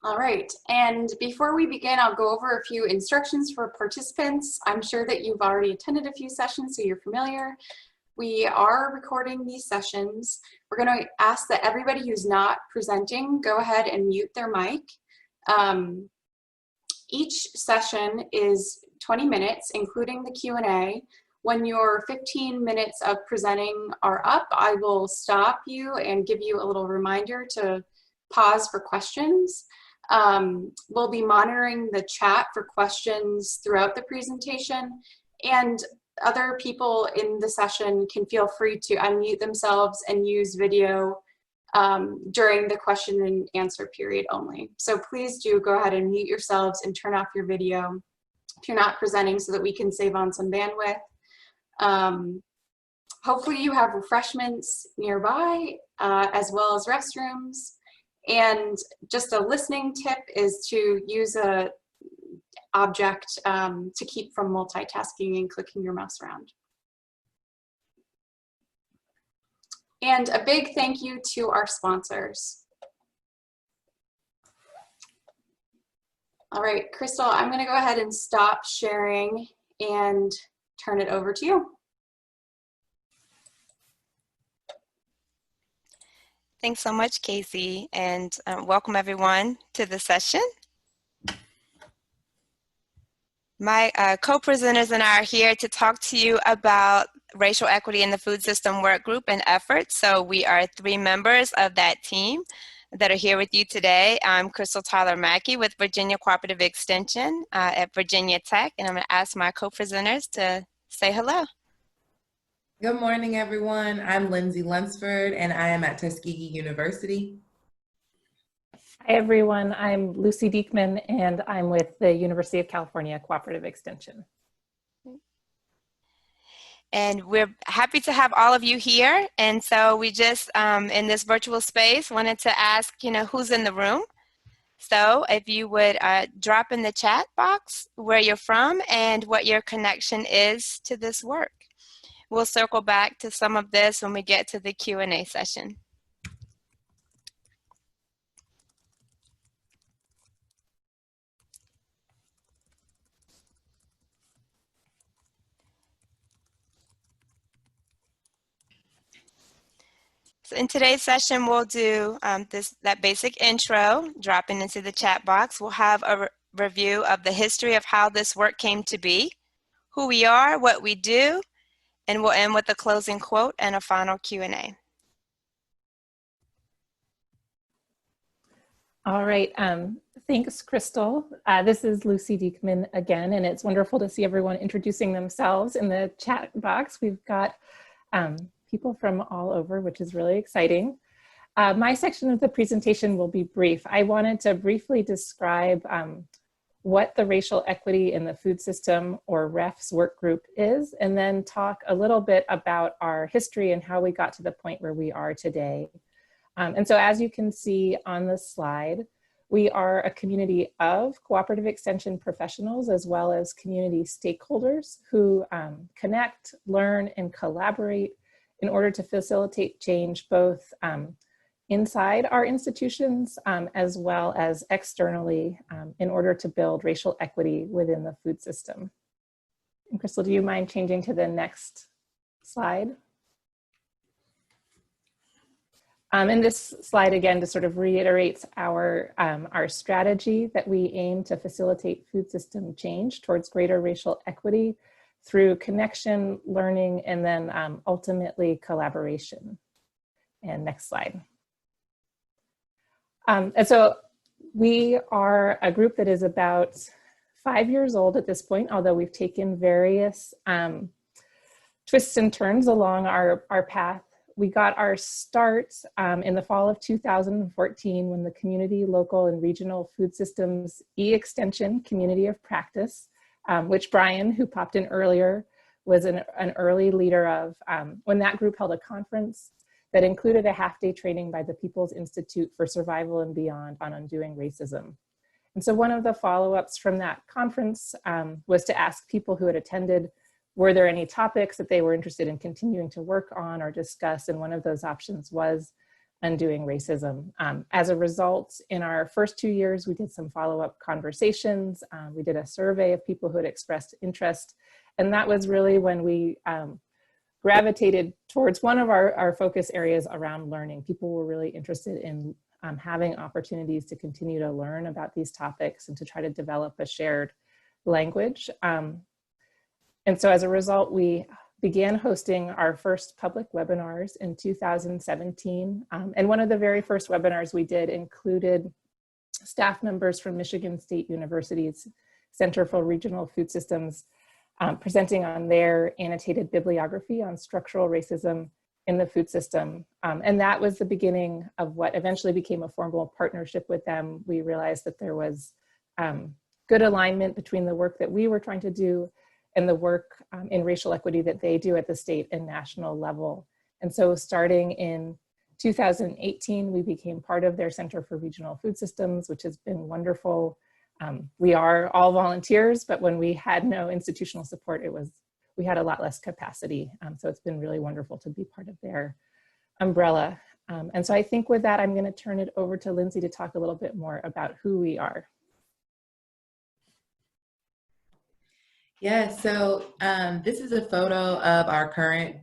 All right, and before we begin, I'll go over a few instructions for participants. I'm sure that you've already attended a few sessions, so you're familiar. We are recording these sessions. We're going to ask that everybody who's not presenting go ahead and mute their mic. Each session is 20 minutes, including the Q&A. When your 15 minutes of presenting are up, I will stop you and give you a little reminder to pause for questions. We'll be monitoring the chat for questions throughout the presentation, and other people in the session can feel free to unmute themselves and use video during the question and answer period only. So please do go ahead and mute yourselves and turn off your video if you're not presenting so that we can save on some bandwidth. Hopefully you have refreshments nearby as well as restrooms. And just a listening tip is to use a object to keep from multitasking and clicking your mouse around. And a big thank you to our sponsors. All right, Crystal, I'm going to go ahead and stop sharing and turn it over to you. Thanks so much, Casey, and welcome everyone to the session. My co-presenters and I are here to talk to you about racial equity in the food system work group and efforts. So we are 3 members of that team that are here with you today. I'm Crystal Tyler Mackey with Virginia Cooperative Extension at Virginia Tech, and I'm going to ask my co-presenters to say hello. Good morning, everyone. I'm Lindsay Lunsford, and I am at Tuskegee University. Hi, everyone. I'm Lucy Diekman, and I'm with the University of California Cooperative Extension. And we're happy to have all of you here. And so we just, in this virtual space, wanted to ask, who's in the room. So if you would drop in the chat box where you're from and what your connection is to this work. We'll circle back to some of this when we get to the Q&A session. So in today's session, we'll do that basic intro, dropping into the chat box. We'll have a review of the history of how this work came to be, who we are, what we do, and we'll end with a closing quote and a final Q&A. All right, thanks, Crystal. This is Lucy Diekman again, and it's wonderful to see everyone introducing themselves in the chat box. We've got people from all over, which is really exciting. My section of the presentation will be brief. I wanted to briefly describe what the Racial Equity in the Food System, or REFS, work group is, and then talk a little bit about our history and how we got to the point where we are today. And so as you can see on the slide, we are a community of cooperative extension professionals as well as community stakeholders who connect, learn, and collaborate in order to facilitate change both inside our institutions as well as externally in order to build racial equity within the food system. And Crystal, do you mind changing to the next slide? And this slide again just sort of reiterates our strategy that we aim to facilitate food system change towards greater racial equity through connection, learning, and then ultimately collaboration. And next slide. And so we are a group that is about 5 years old at this point, although we've taken various twists and turns along our path. We got our start in the fall of 2014 when the Community, Local, and Regional Food Systems E-Extension Community of Practice, which Brian, who popped in earlier, was an early leader of, when that group held a conference that included a half-day training by the People's Institute for Survival and Beyond on undoing racism. And so one of the follow-ups from that conference was to ask people who had attended, were there any topics that they were interested in continuing to work on or discuss? And one of those options was Undoing Racism. As a result, in our first 2 years, we did some follow-up conversations. We did a survey of people who had expressed interest. And that was really when we gravitated towards one of our focus areas around learning. People were really interested in having opportunities to continue to learn about these topics and to try to develop a shared language. And so as a result, we began hosting our first public webinars in 2017. And one of the very first webinars we did included staff members from Michigan State University's Center for Regional Food Systems presenting on their annotated bibliography on structural racism in the food system. And that was the beginning of what eventually became a formal partnership with them. We realized that there was good alignment between the work that we were trying to do and the work in racial equity that they do at the state and national level. And so starting in 2018, we became part of their Center for Regional Food Systems, which has been wonderful. We are all volunteers, but when we had no institutional support, we had a lot less capacity. So it's been really wonderful to be part of their umbrella. And so I think with that, I'm gonna turn it over to Lindsay to talk a little bit more about who we are. Yeah, so this is a photo of our current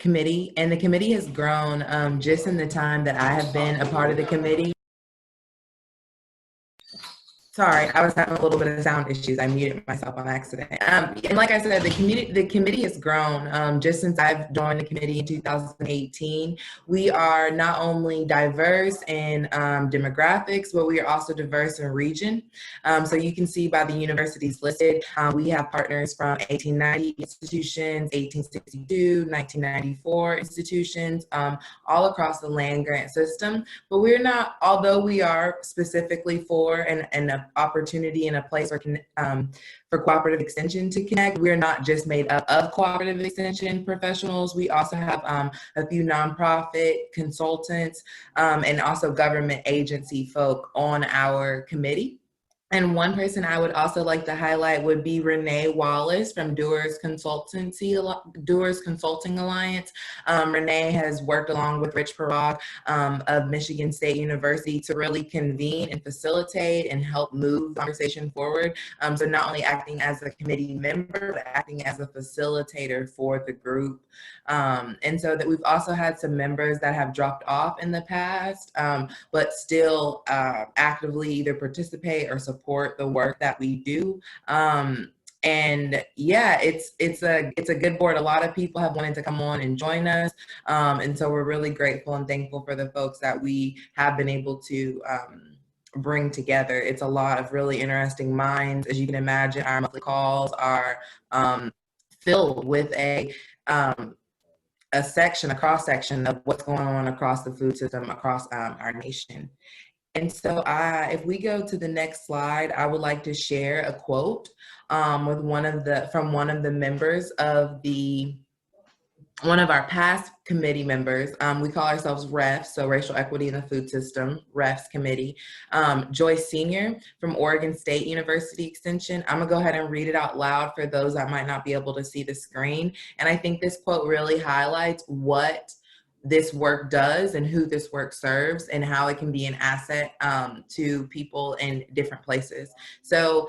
committee, and the committee has grown just in the time that I have been a part of the committee. Sorry, I was having a little bit of sound issues. I muted myself on accident. And like I said, the committee has grown just since I've joined the committee in 2018. We are not only diverse in demographics, but we are also diverse in region. So you can see by the universities listed, we have partners from 1890 institutions, 1862, 1994 institutions, all across the land grant system. But we're not, although we are specifically for and a opportunity and a place for cooperative extension to connect. We're not just made up of cooperative extension professionals. We also have a few nonprofit consultants and also government agency folk on our committee. And one person I would also like to highlight would be Renee Wallace from Doers Consulting Alliance. Renee has worked along with Rich Parag of Michigan State University to really convene and facilitate and help move the conversation forward. So not only acting as a committee member, but acting as a facilitator for the group. And so that we've also had some members that have dropped off in the past, but still actively either participate or support the work that we do. And yeah, it's a good board. A lot of people have wanted to come on and join us. And so we're really grateful and thankful for the folks that we have been able to bring together. It's a lot of really interesting minds. As you can imagine, our monthly calls are filled with a cross-section of what's going on across the food system, across our nation. And so if we go to the next slide, I would like to share a quote with one of the members of one of our past committee members. We call ourselves REFs, so Racial Equity in the Food System, REFs Committee. Joyce Senior from Oregon State University Extension. I'm gonna go ahead and read it out loud for those that might not be able to see the screen. And I think this quote really highlights what this work does and who this work serves and how it can be an asset to people in different places. So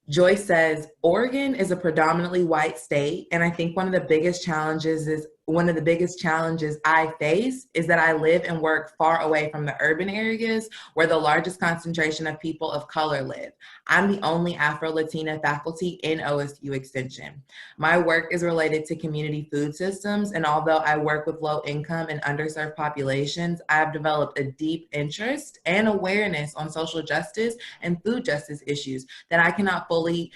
Joyce says, Oregon is a predominantly white state, and I think one of the biggest challenges I face is that I live and work far away from the urban areas where the largest concentration of people of color live. I'm the only Afro-Latina faculty in OSU Extension. My work is related to community food systems, and although I work with low-income and underserved populations, I have developed a deep interest and awareness on social justice and food justice issues that I cannot fully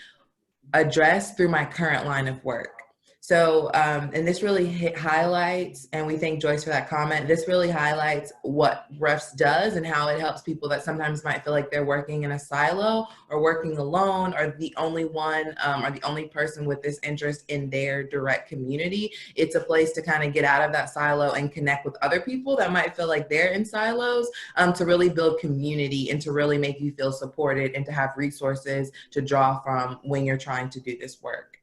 address through my current line of work. So, and this really highlights, and we thank Joyce for that comment, this really highlights what REFs does and how it helps people that sometimes might feel like they're working in a silo or working alone or the only one or the only person with this interest in their direct community. It's a place to kind of get out of that silo and connect with other people that might feel like they're in silos to really build community and to really make you feel supported and to have resources to draw from when you're trying to do this work.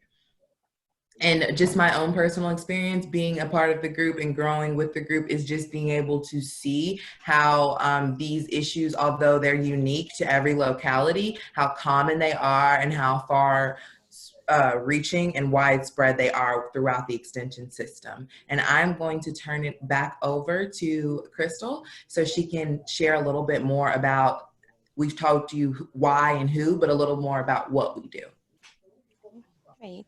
And just my own personal experience being a part of the group and growing with the group is just being able to see how these issues, although they're unique to every locality, how common they are and how far reaching and widespread they are throughout the extension system. And I'm going to turn it back over to Crystal so she can share a little bit more about, we've told you why and who, but a little more about what we do. Great.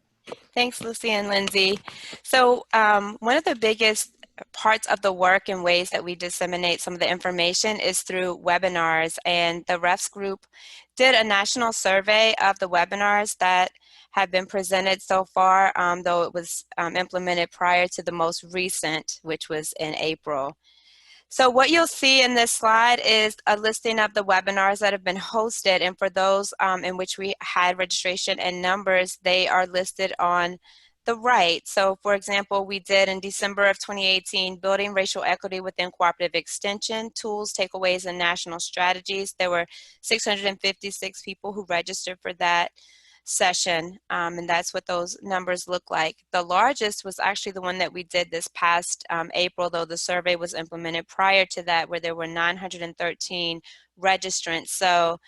Thanks, Lucy and Lindsay. So one of the biggest parts of the work and ways that we disseminate some of the information is through webinars. And the refs group did a national survey of the webinars that have been presented so far, though it was implemented prior to the most recent, which was in April. So what you'll see in this slide is a listing of the webinars that have been hosted, and for those in which we had registration and numbers, they are listed on the right. So for example, we did in December of 2018, Building Racial Equity Within Cooperative Extension, Tools, Takeaways, and National Strategies. There were 656 people who registered for that session, and that's what those numbers look like. The largest was actually the one that we did this past April, though the survey was implemented prior to that, where there were 913 registrants. So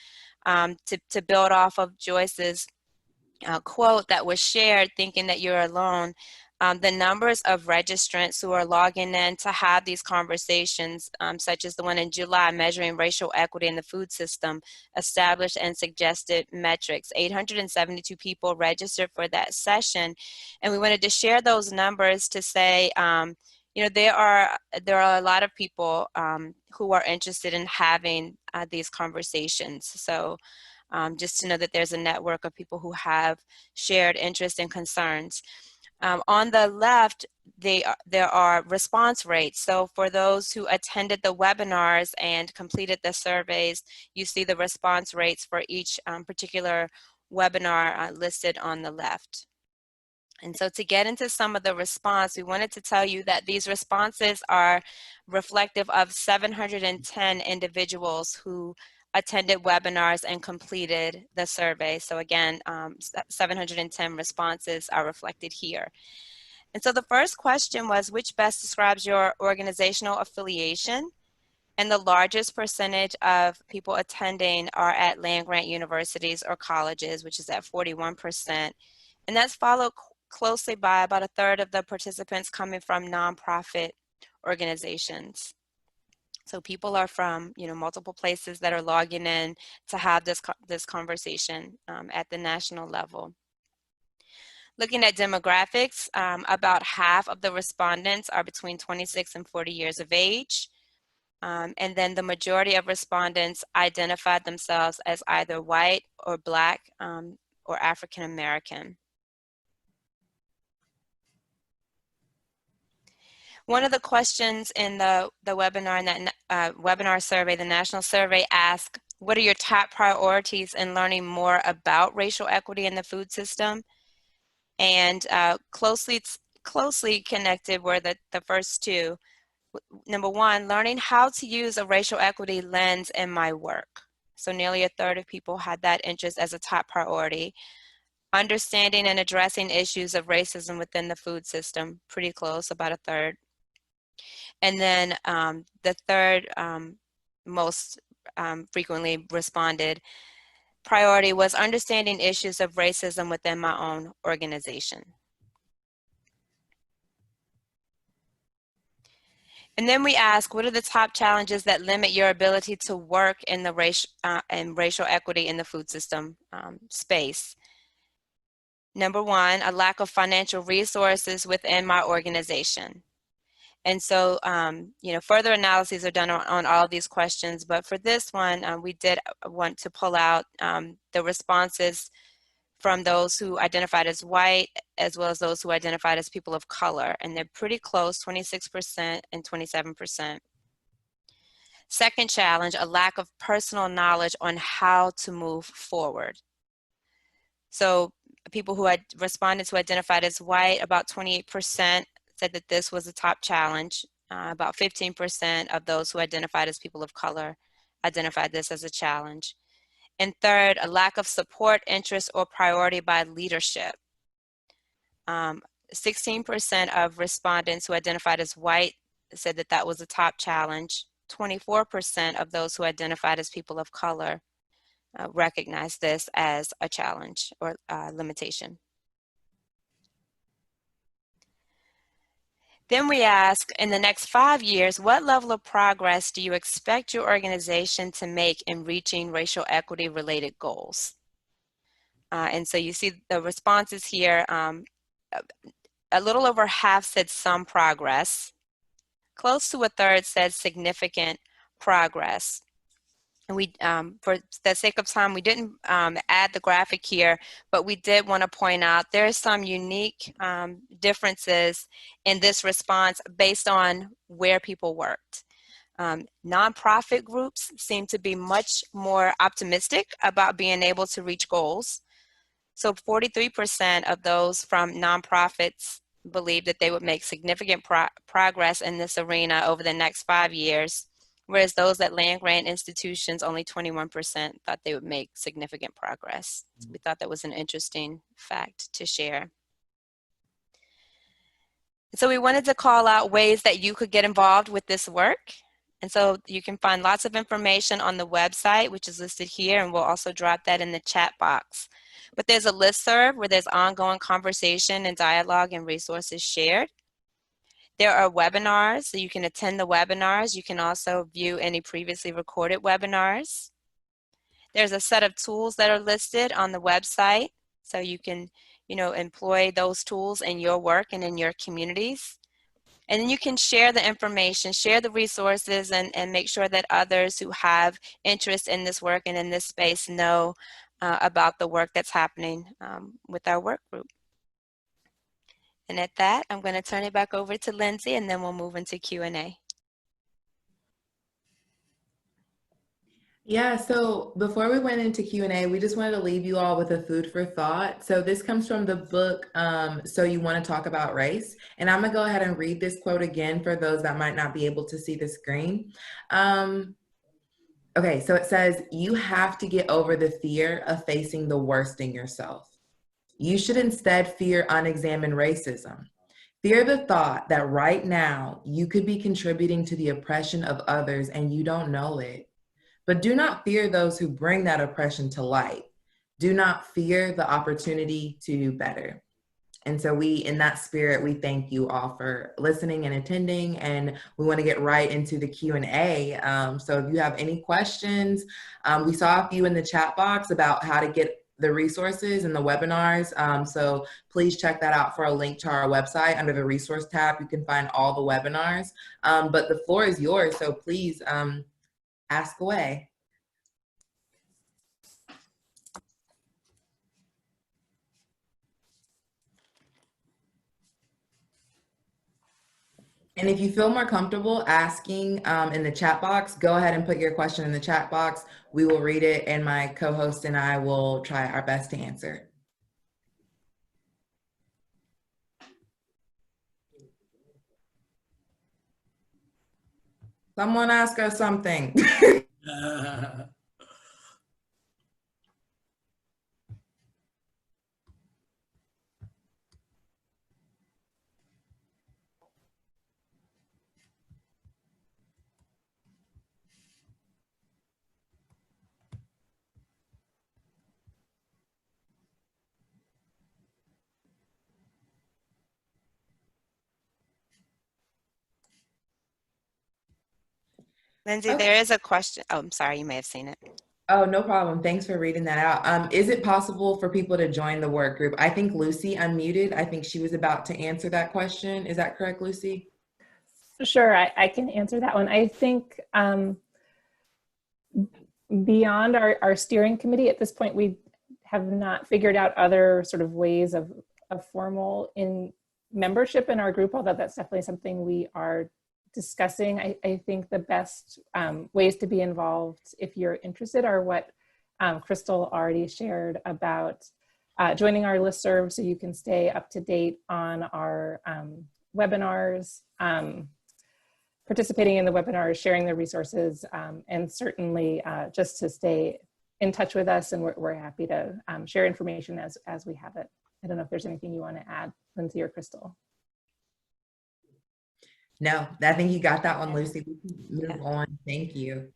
to build off of Joyce's quote that was shared, thinking that you're alone, the numbers of registrants who are logging in to have these conversations, such as the one in July, measuring racial equity in the food system, established and suggested metrics. 872 people registered for that session, and we wanted to share those numbers to say, you know, there are a lot of people who are interested in having these conversations. So just to know that there's a network of people who have shared interests and concerns. On the left, there are response rates. So for those who attended the webinars and completed the surveys, you see the response rates for each particular webinar listed on the left. And so to get into some of the response, we wanted to tell you that these responses are reflective of 710 individuals who attended webinars and completed the survey. So again, 710 responses are reflected here. And so the first question was, which best describes your organizational affiliation? And the largest percentage of people attending are at land-grant universities or colleges, which is at 41%. And that's followed closely by about a third of the participants coming from nonprofit organizations. So people are from, you know, multiple places that are logging in to have this conversation at the national level. Looking at demographics, about half of the respondents are between 26 and 40 years of age. And then the majority of respondents identified themselves as either white or Black or African American. One of the questions in the webinar, in that webinar survey, the national survey, asked, what are your top priorities in learning more about racial equity in the food system? And closely connected were the first two. Number one, learning how to use a racial equity lens in my work. So nearly a third of people had that interest as a top priority. Understanding and addressing issues of racism within the food system, pretty close, about a third. And then the third most frequently responded priority was understanding issues of racism within my own organization. And then we ask, what are the top challenges that limit your ability to work in the racial equity in the food system space? Number one, a lack of financial resources within my organization. And so, you know, further analyses are done on all of these questions, but for this one, we did want to pull out the responses from those who identified as white, as well as those who identified as people of color, and they're pretty close, 26% and 27%. Second challenge, a lack of personal knowledge on how to move forward. So people who had responded who identified as white, about 28% said that this was a top challenge. About 15% of those who identified as people of color identified this as a challenge. And third, a lack of support, interest, or priority by leadership. 16% of respondents who identified as white said that that was a top challenge. 24% of those who identified as people of color recognized this as a challenge or limitation. Then we ask, in the next 5 years, what level of progress do you expect your organization to make in reaching racial equity related goals? And so you see the responses here. A little over half said some progress. Close to a third said significant progress. And we, for the sake of time, we didn't add the graphic here, but we did want to point out there are some unique differences in this response based on where people worked. Nonprofit groups seem to be much more optimistic about being able to reach goals. So 43% of those from nonprofits believe that they would make significant progress in this arena over the next 5 years, whereas those at land-grant institutions, only 21% thought they would make significant progress. So we thought that was an interesting fact to share. So we wanted to call out ways that you could get involved with this work. And so you can find lots of information on the website, which is listed here, and we'll also drop that in the chat box. But there's a listserv where there's ongoing conversation and dialogue and resources shared. There are webinars, so you can attend the webinars. You can also view any previously recorded webinars. There's a set of tools that are listed on the website, so you can, employ those tools in your work and in your communities. And then you can share the information, share the resources, and make sure that others who have interest in this work and in this space know about the work that's happening with our work group. And at that, I'm going to turn it back over to Lindsay, and then we'll move into Q&A. Yeah, so before we went into Q&A, we just wanted to leave you all with a food for thought. So this comes from the book, So You Want to Talk About Race. And I'm going to go ahead and read this quote again for those that might not be able to see the screen. Okay, so it says, "You have to get over the fear of facing the worst in yourself. You should instead fear unexamined racism. Fear the thought that right now you could be contributing to the oppression of others and you don't know it. But do not fear those who bring that oppression to light. Do not fear the opportunity to do better." And so in that spirit, we thank you all for listening and attending, and we want to get right into the Q&A. So if you have any questions, we saw a few in the chat box about how to get the resources and the webinars. So please check that out for a link to our website. Under the resource tab, you can find all the webinars. But the floor is yours, so please ask away. And if you feel more comfortable asking in the chat box, go ahead and put your question in the chat box. We will read it, and my co-host and I will try our best to answer. Someone ask us something. Lindsay, Okay. there is a question. Oh, I'm sorry, you may have seen it. Oh, no problem. Thanks for reading that out. Is it possible for people to join the work group? I think Lucy unmuted. I think she was about to answer that question. Is that correct, Lucy? Sure, I can answer that one. I think beyond our steering committee, at this point, we have not figured out other sort of ways of formal membership in our group, although that's definitely something we are discussing. I think the best ways to be involved, if you're interested, are what Crystal already shared about joining our listserv so you can stay up to date on our webinars, participating in the webinars, sharing the resources, and certainly just to stay in touch with us, and we're happy to share information as we have it. I don't know if there's anything you want to add, Lindsay or Crystal. No, I think you got that one, Lucy. We can move Yeah. on. Thank you.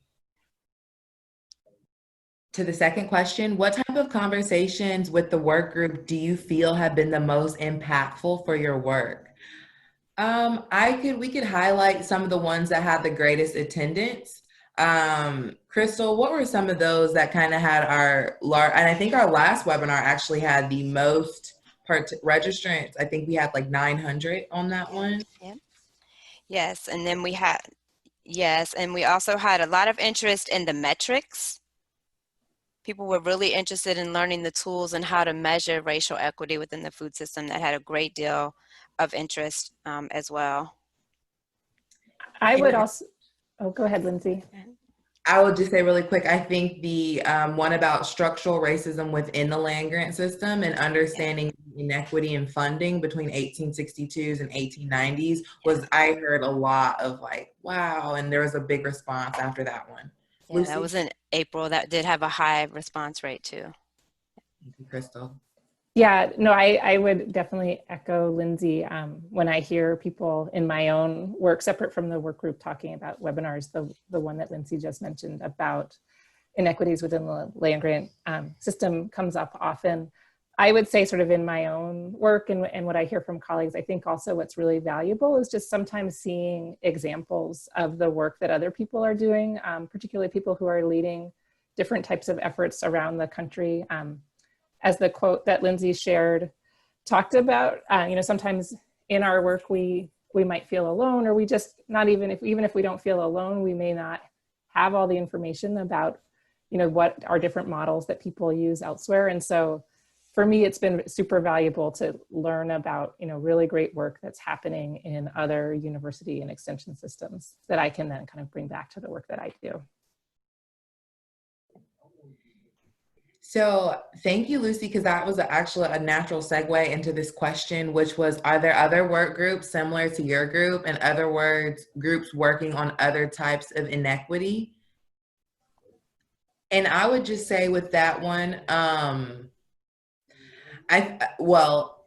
To the second question, what type of conversations with the work group do you feel have been the most impactful for your work? We could highlight some of the ones that had the greatest attendance. Crystal, what were some of those that kind of had our large, and I think our last webinar actually had the most registrants. I think we had like 900 on that one. Yep. Yes, and then we also had a lot of interest in the metrics. People were really interested in learning the tools and how to measure racial equity within the food system. That had a great deal of interest as well. I would also, oh, go ahead, Lindsay. I would just say really quick, I think the one about structural racism within the land grant system and understanding inequity in funding between 1862s and 1890s was, I heard a lot of like, wow, and there was a big response after that one. Yeah, Lucy? that was in April. That did have a high response rate too. Thank you, Crystal. Yeah, no, I would definitely echo Lindsay when I hear people in my own work, separate from the work group, talking about webinars, the one that Lindsay just mentioned about inequities within the land grant system comes up often. I would say sort of in my own work and what I hear from colleagues, I think also what's really valuable is just sometimes seeing examples of the work that other people are doing, particularly people who are leading different types of efforts around the country. As the quote that Lindsay shared talked about, sometimes in our work we might feel alone, or we just not even if we don't feel alone, we may not have all the information about what are different models that people use elsewhere. And so for me, it's been super valuable to learn about really great work that's happening in other university and extension systems that I can then kind of bring back to the work that I do. So thank you, Lucy, because that was actually a natural segue into this question, which was, are there other work groups similar to your group? In other words, groups working on other types of inequity? And I would just say with that one,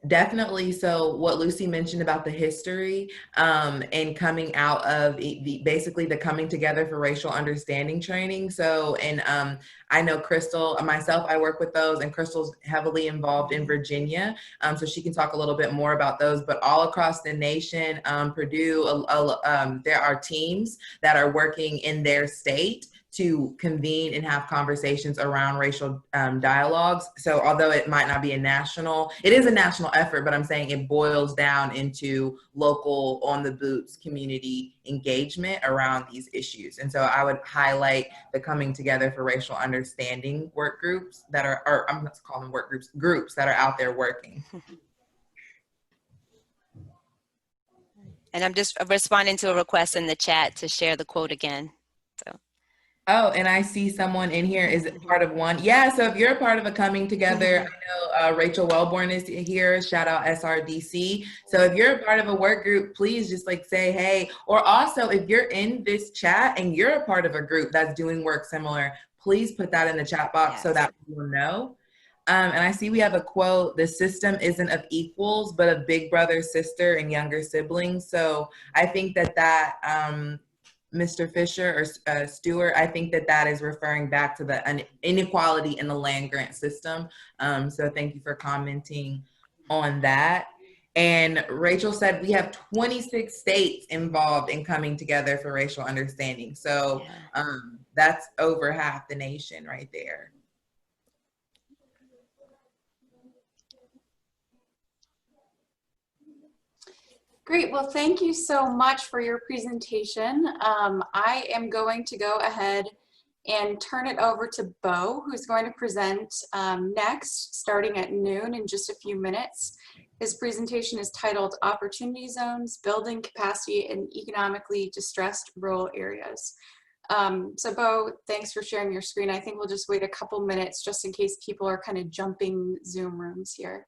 definitely. So what Lucy mentioned about the history and coming out of basically the coming together for racial understanding training. So, and I know Crystal, myself, I work with those, and Crystal's heavily involved in Virginia. So she can talk a little bit more about those, but all across the nation, Purdue, there are teams that are working in their state to convene and have conversations around racial dialogues. So although it might not be it is a national effort, but I'm saying it boils down into local on the boots community engagement around these issues. And so I would highlight the coming together for racial understanding work groups that are, or I'm not calling them work groups that are out there working. And I'm just responding to a request in the chat to share the quote again. So. Oh, and I see someone in here is part of one. Yeah, so if you're a part of a coming together, I know Rachel Wellborn is here. Shout out SRDC. So if you're a part of a work group, please just like say hey. Or also if you're in this chat and you're a part of a group that's doing work similar, please put that in the chat box so that people know. And I see we have a quote, the system isn't of equals, but of big brother, sister, and younger siblings. So I think that Mr. Fisher or Stewart, I think that is referring back to the inequality in the land grant system. So thank you for commenting on that. And Rachel said we have 26 states involved in coming together for racial understanding. So that's over half the nation right there. Great. Well, thank you so much for your presentation. I am going to go ahead and turn it over to Bo, who's going to present next, starting at noon in just a few minutes. His presentation is titled Opportunity Zones, Building Capacity in Economically Distressed Rural Areas. So Bo, thanks for sharing your screen. I think we'll just wait a couple minutes just in case people are kind of jumping Zoom rooms here.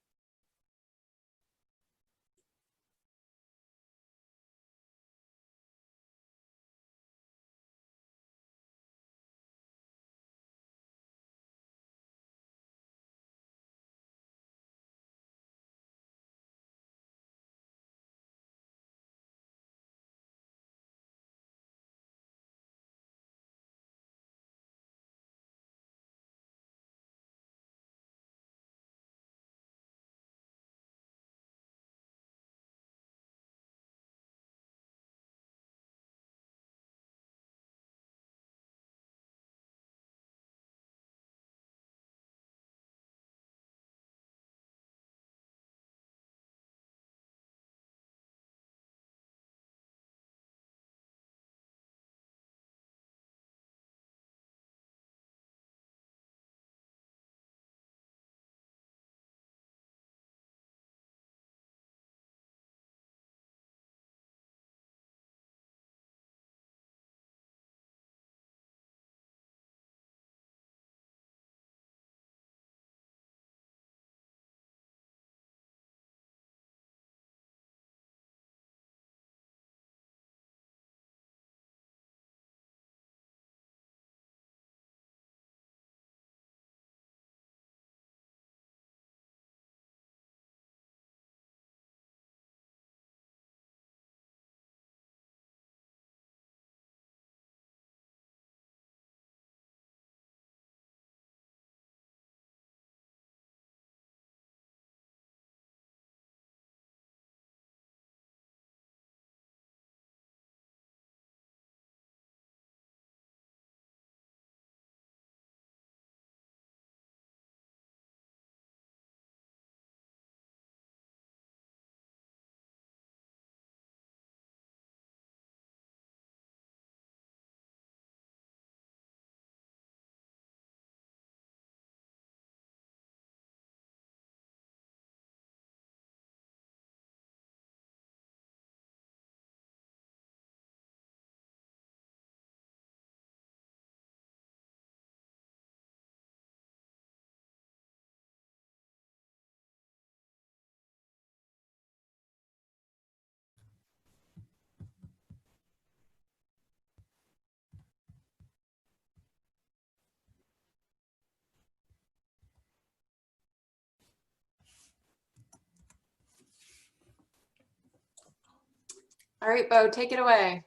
All right, Bo, take it away.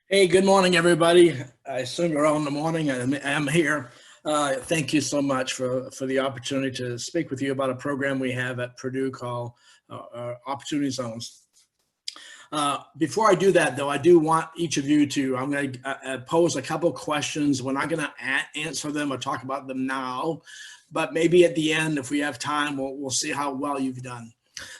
Hey, good morning, everybody. I assume you're all in the morning. I'm here. Thank you so much for the opportunity to speak with you about a program we have at Purdue called Opportunity Zones. Before I do that, though, I do want each of you to, I'm going to pose a couple of questions. We're not going to answer them or talk about them now, but maybe at the end, if we have time, we'll see how well you've done.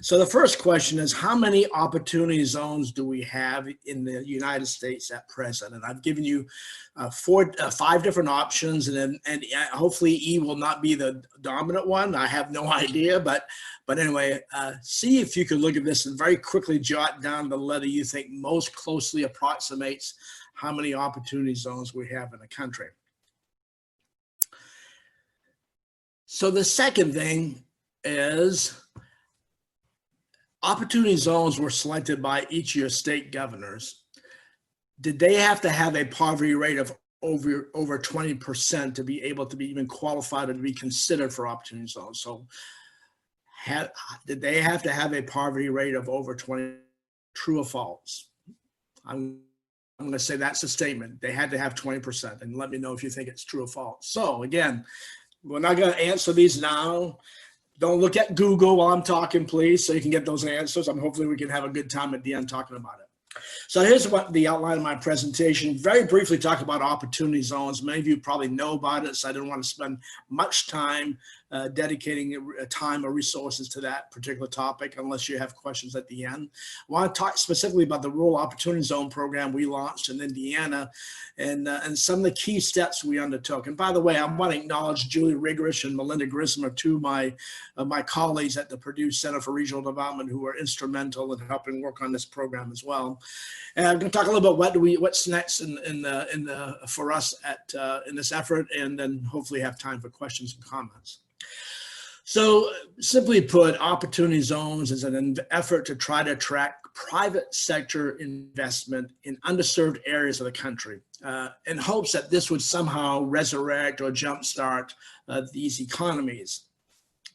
So the first question is, how many opportunity zones do we have in the United States at present? And I've given you 5 different options, and hopefully E will not be the dominant one. I have no idea, but anyway, see if you can look at this and very quickly jot down the letter you think most closely approximates how many opportunity zones we have in the country. So the second thing is, opportunity zones were selected by each of your state governors. Did they have to have a poverty rate of over 20% to be able to be even qualified or to be considered for opportunity zones? So did they have to have a poverty rate of over 20, true or false? I'm going to say that's a statement. They had to have 20%, and let me know if you think it's true or false. So again, we're not going to answer these now. Don't look at Google while I'm talking, please, so you can get those answers. Hopefully we can have a good time at the end talking about it. So here's what the outline of my presentation. Very briefly talk about opportunity zones. Many of you probably know about it, so I didn't want to spend much time dedicating time or resources to that particular topic unless you have questions at the end. I want to talk specifically about the Rural Opportunity Zone program we launched in Indiana and some of the key steps we undertook. And by the way, I want to acknowledge Julie Rigorich and Melinda Grissom, two of my colleagues at the Purdue Center for Regional Development, who were instrumental in helping work on this program as well. And I'm going to talk a little about what's next for us in this effort, and then hopefully have time for questions and comments. So simply put, opportunity zones is an effort to try to attract private sector investment in underserved areas of the country in hopes that this would somehow resurrect or jumpstart these economies.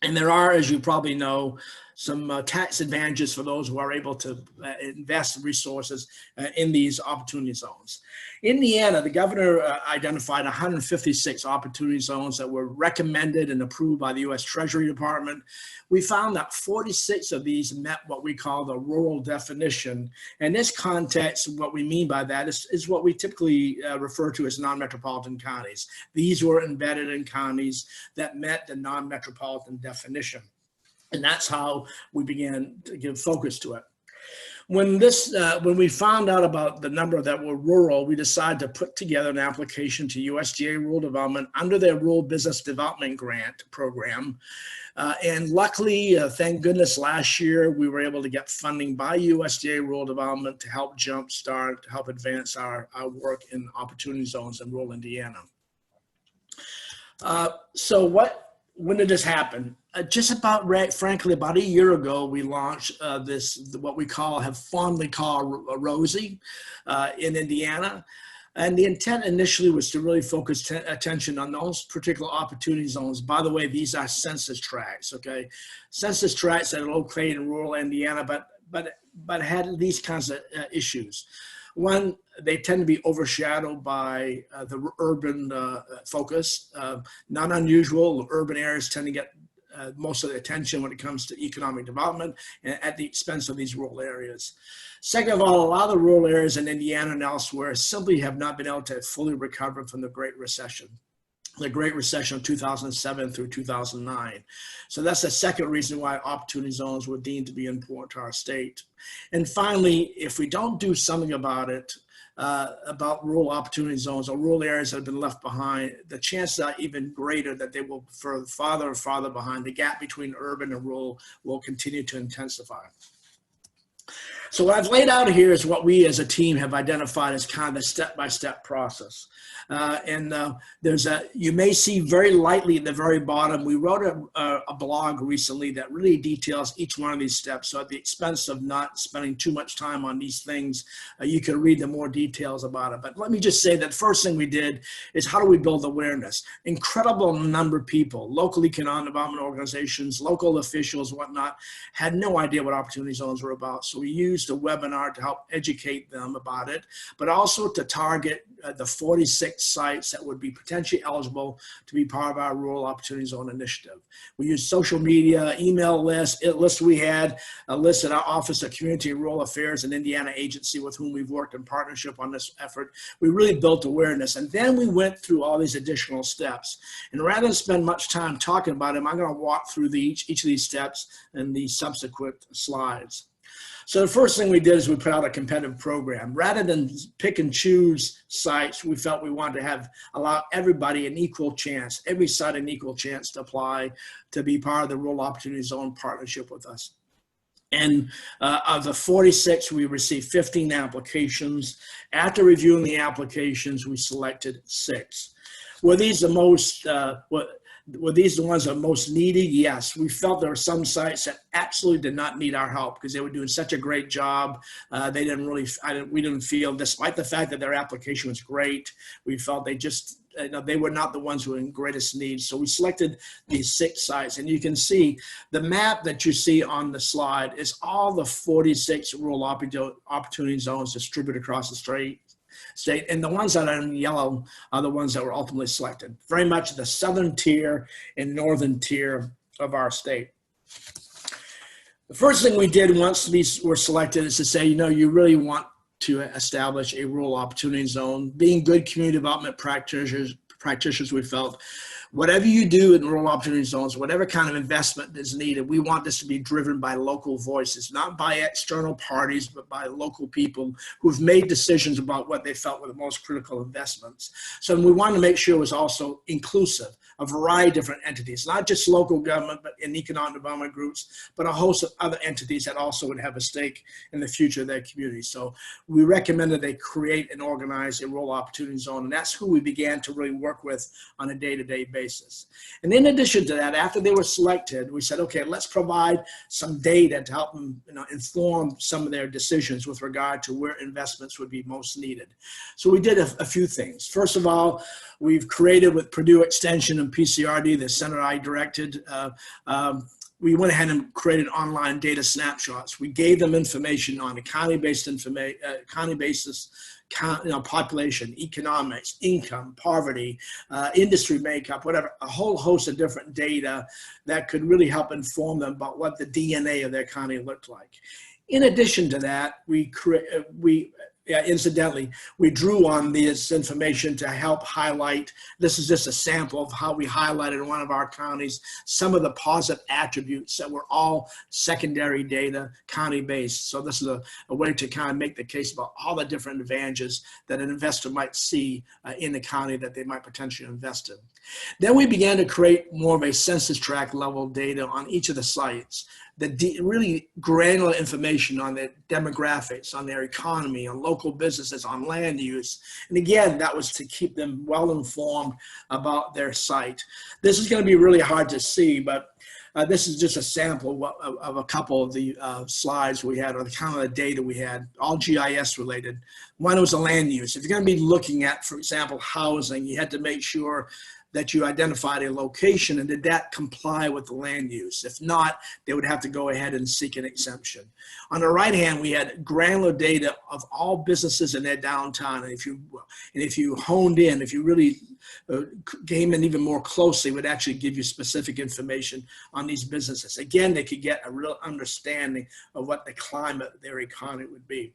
And there are, as you probably know, some tax advantages for those who are able to invest resources in these opportunity zones. Indiana, the governor identified 156 opportunity zones that were recommended and approved by the U.S. Treasury Department. We found that 46 of these met what we call the rural definition. In this context, what we mean by that is what we typically refer to as non-metropolitan counties. These were embedded in counties that met the non-metropolitan definition. And that's how we began to give focus to it. When we found out about the number that were rural, we decided to put together an application to USDA Rural Development under their Rural Business Development Grant program. And luckily, thank goodness, last year we were able to get funding by USDA Rural Development to help jumpstart, to help advance our work in opportunity zones in rural Indiana. When did this happen? Just about, frankly, about a year ago, we launched what we have fondly called Rosie in Indiana. And the intent initially was to really focus attention on those particular opportunity zones. By the way, these are census tracts, okay? Census tracts that are located in rural Indiana, but had these kinds of issues. One, they tend to be overshadowed by the urban focus. Not unusual, urban areas tend to get most of the attention when it comes to economic development at the expense of these rural areas. Second of all, a lot of the rural areas in Indiana and elsewhere simply have not been able to fully recover from the Great Recession. The Great Recession of 2007 through 2009. So that's the second reason why opportunity zones were deemed to be important to our state. And finally, if we don't do something about it, about rural opportunity zones or rural areas that have been left behind, the chances are even greater that they will farther and farther behind. The gap between urban and rural will continue to intensify. So what I've laid out here is what we as a team have identified as kind of a step-by-step process. You may see very lightly at the very bottom, we wrote a blog recently that really details each one of these steps. So at the expense of not spending too much time on these things, you can read the more details about it. But let me just say that the first thing we did is how do we build awareness? Incredible number of people, local economic development organizations, local officials, whatnot, had no idea what opportunity zones were about. So we used a webinar to help educate them about it, but also to target the 46 sites that would be potentially eligible to be part of our Rural Opportunity Zone initiative. We used social media, email lists. We had a list at our Office of Community and Rural Affairs and Indiana agency with whom we've worked in partnership on this effort. We really built awareness, and then we went through all these additional steps. And rather than spend much time talking about them, I'm going to walk through each of these steps in the subsequent slides. So the first thing we did is we put out a competitive program. Rather than pick and choose sites, we felt we wanted to allow everybody an equal chance, every site an equal chance to apply to be part of the Rural Opportunity Zone partnership with us. And of the 46, we received 15 applications. After reviewing the applications, we selected 6. Were these the most, were these the ones that are most needed? Yes. We felt there were some sites that absolutely did not need our help because they were doing such a great job. They didn't really, we didn't feel, despite the fact that their application was great, we felt they were not the ones who were in greatest need. So we selected these 6 sites, and you can see the map that you see on the slide is all the 46 rural opportunity zones distributed across the state, and the ones that are in yellow are the ones that were ultimately selected. Very much the southern tier and northern tier of our state. The first thing we did once these were selected is to say, you really want to establish a rural opportunity zone. Being good community development practitioners, we felt, whatever you do in rural opportunity zones, whatever kind of investment is needed, we want this to be driven by local voices, not by external parties, but by local people who've made decisions about what they felt were the most critical investments. So we wanted to make sure it was also inclusive, a variety of different entities, not just local government, but in economic development groups, but a host of other entities that also would have a stake in the future of their community. So we recommended they create and organize a rural opportunity zone, and that's who we began to really work with on a day-to-day basis. And in addition to that, after they were selected, we said, okay, let's provide some data to help them inform some of their decisions with regard to where investments would be most needed. So we did a few things. First of all, we've created with Purdue Extension and PCRD, the center I directed, we went ahead and created online data snapshots. We gave them information on a county-based population, economics, income, poverty, industry makeup, whatever, a whole host of different data that could really help inform them about what the DNA of their county looked like. In addition to that, incidentally, we drew on this information to help highlight, this is just a sample of how we highlighted in one of our counties, some of the positive attributes that were all secondary data, county-based. So this is a way to kind of make the case about all the different advantages that an investor might see in the county that they might potentially invest in. Then we began to create more of a census tract level data on each of the sites, really granular information on their demographics, on their economy, on local businesses, on land use. And again, that was to keep them well informed about their site. This is going to be really hard to see, but this is just a sample of a couple of the slides we had, or the kind of the data we had, all GIS related. One was the land use. If you're going to be looking at, for example, housing, you had to make sure that you identified a location and did that comply with the land use. If not, they would have to go ahead and seek an exemption. On the right hand, we had granular data of all businesses in their downtown. And if you honed in, if you really came in even more closely, it would actually give you specific information on these businesses. Again, they could get a real understanding of what the climate of their economy would be.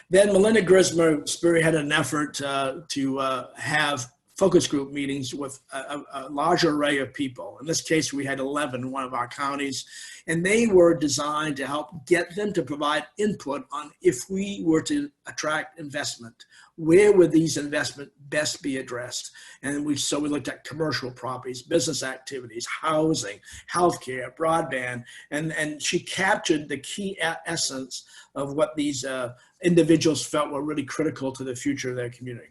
Then Melinda Grismer spearheaded an effort to have focus group meetings with a larger array of people. In this case, we had 11 in one of our counties, and they were designed to help get them to provide input on if we were to attract investment, where would these investments best be addressed? And so we looked at commercial properties, business activities, housing, healthcare, broadband, and she captured the key essence of what these individuals felt were really critical to the future of their community.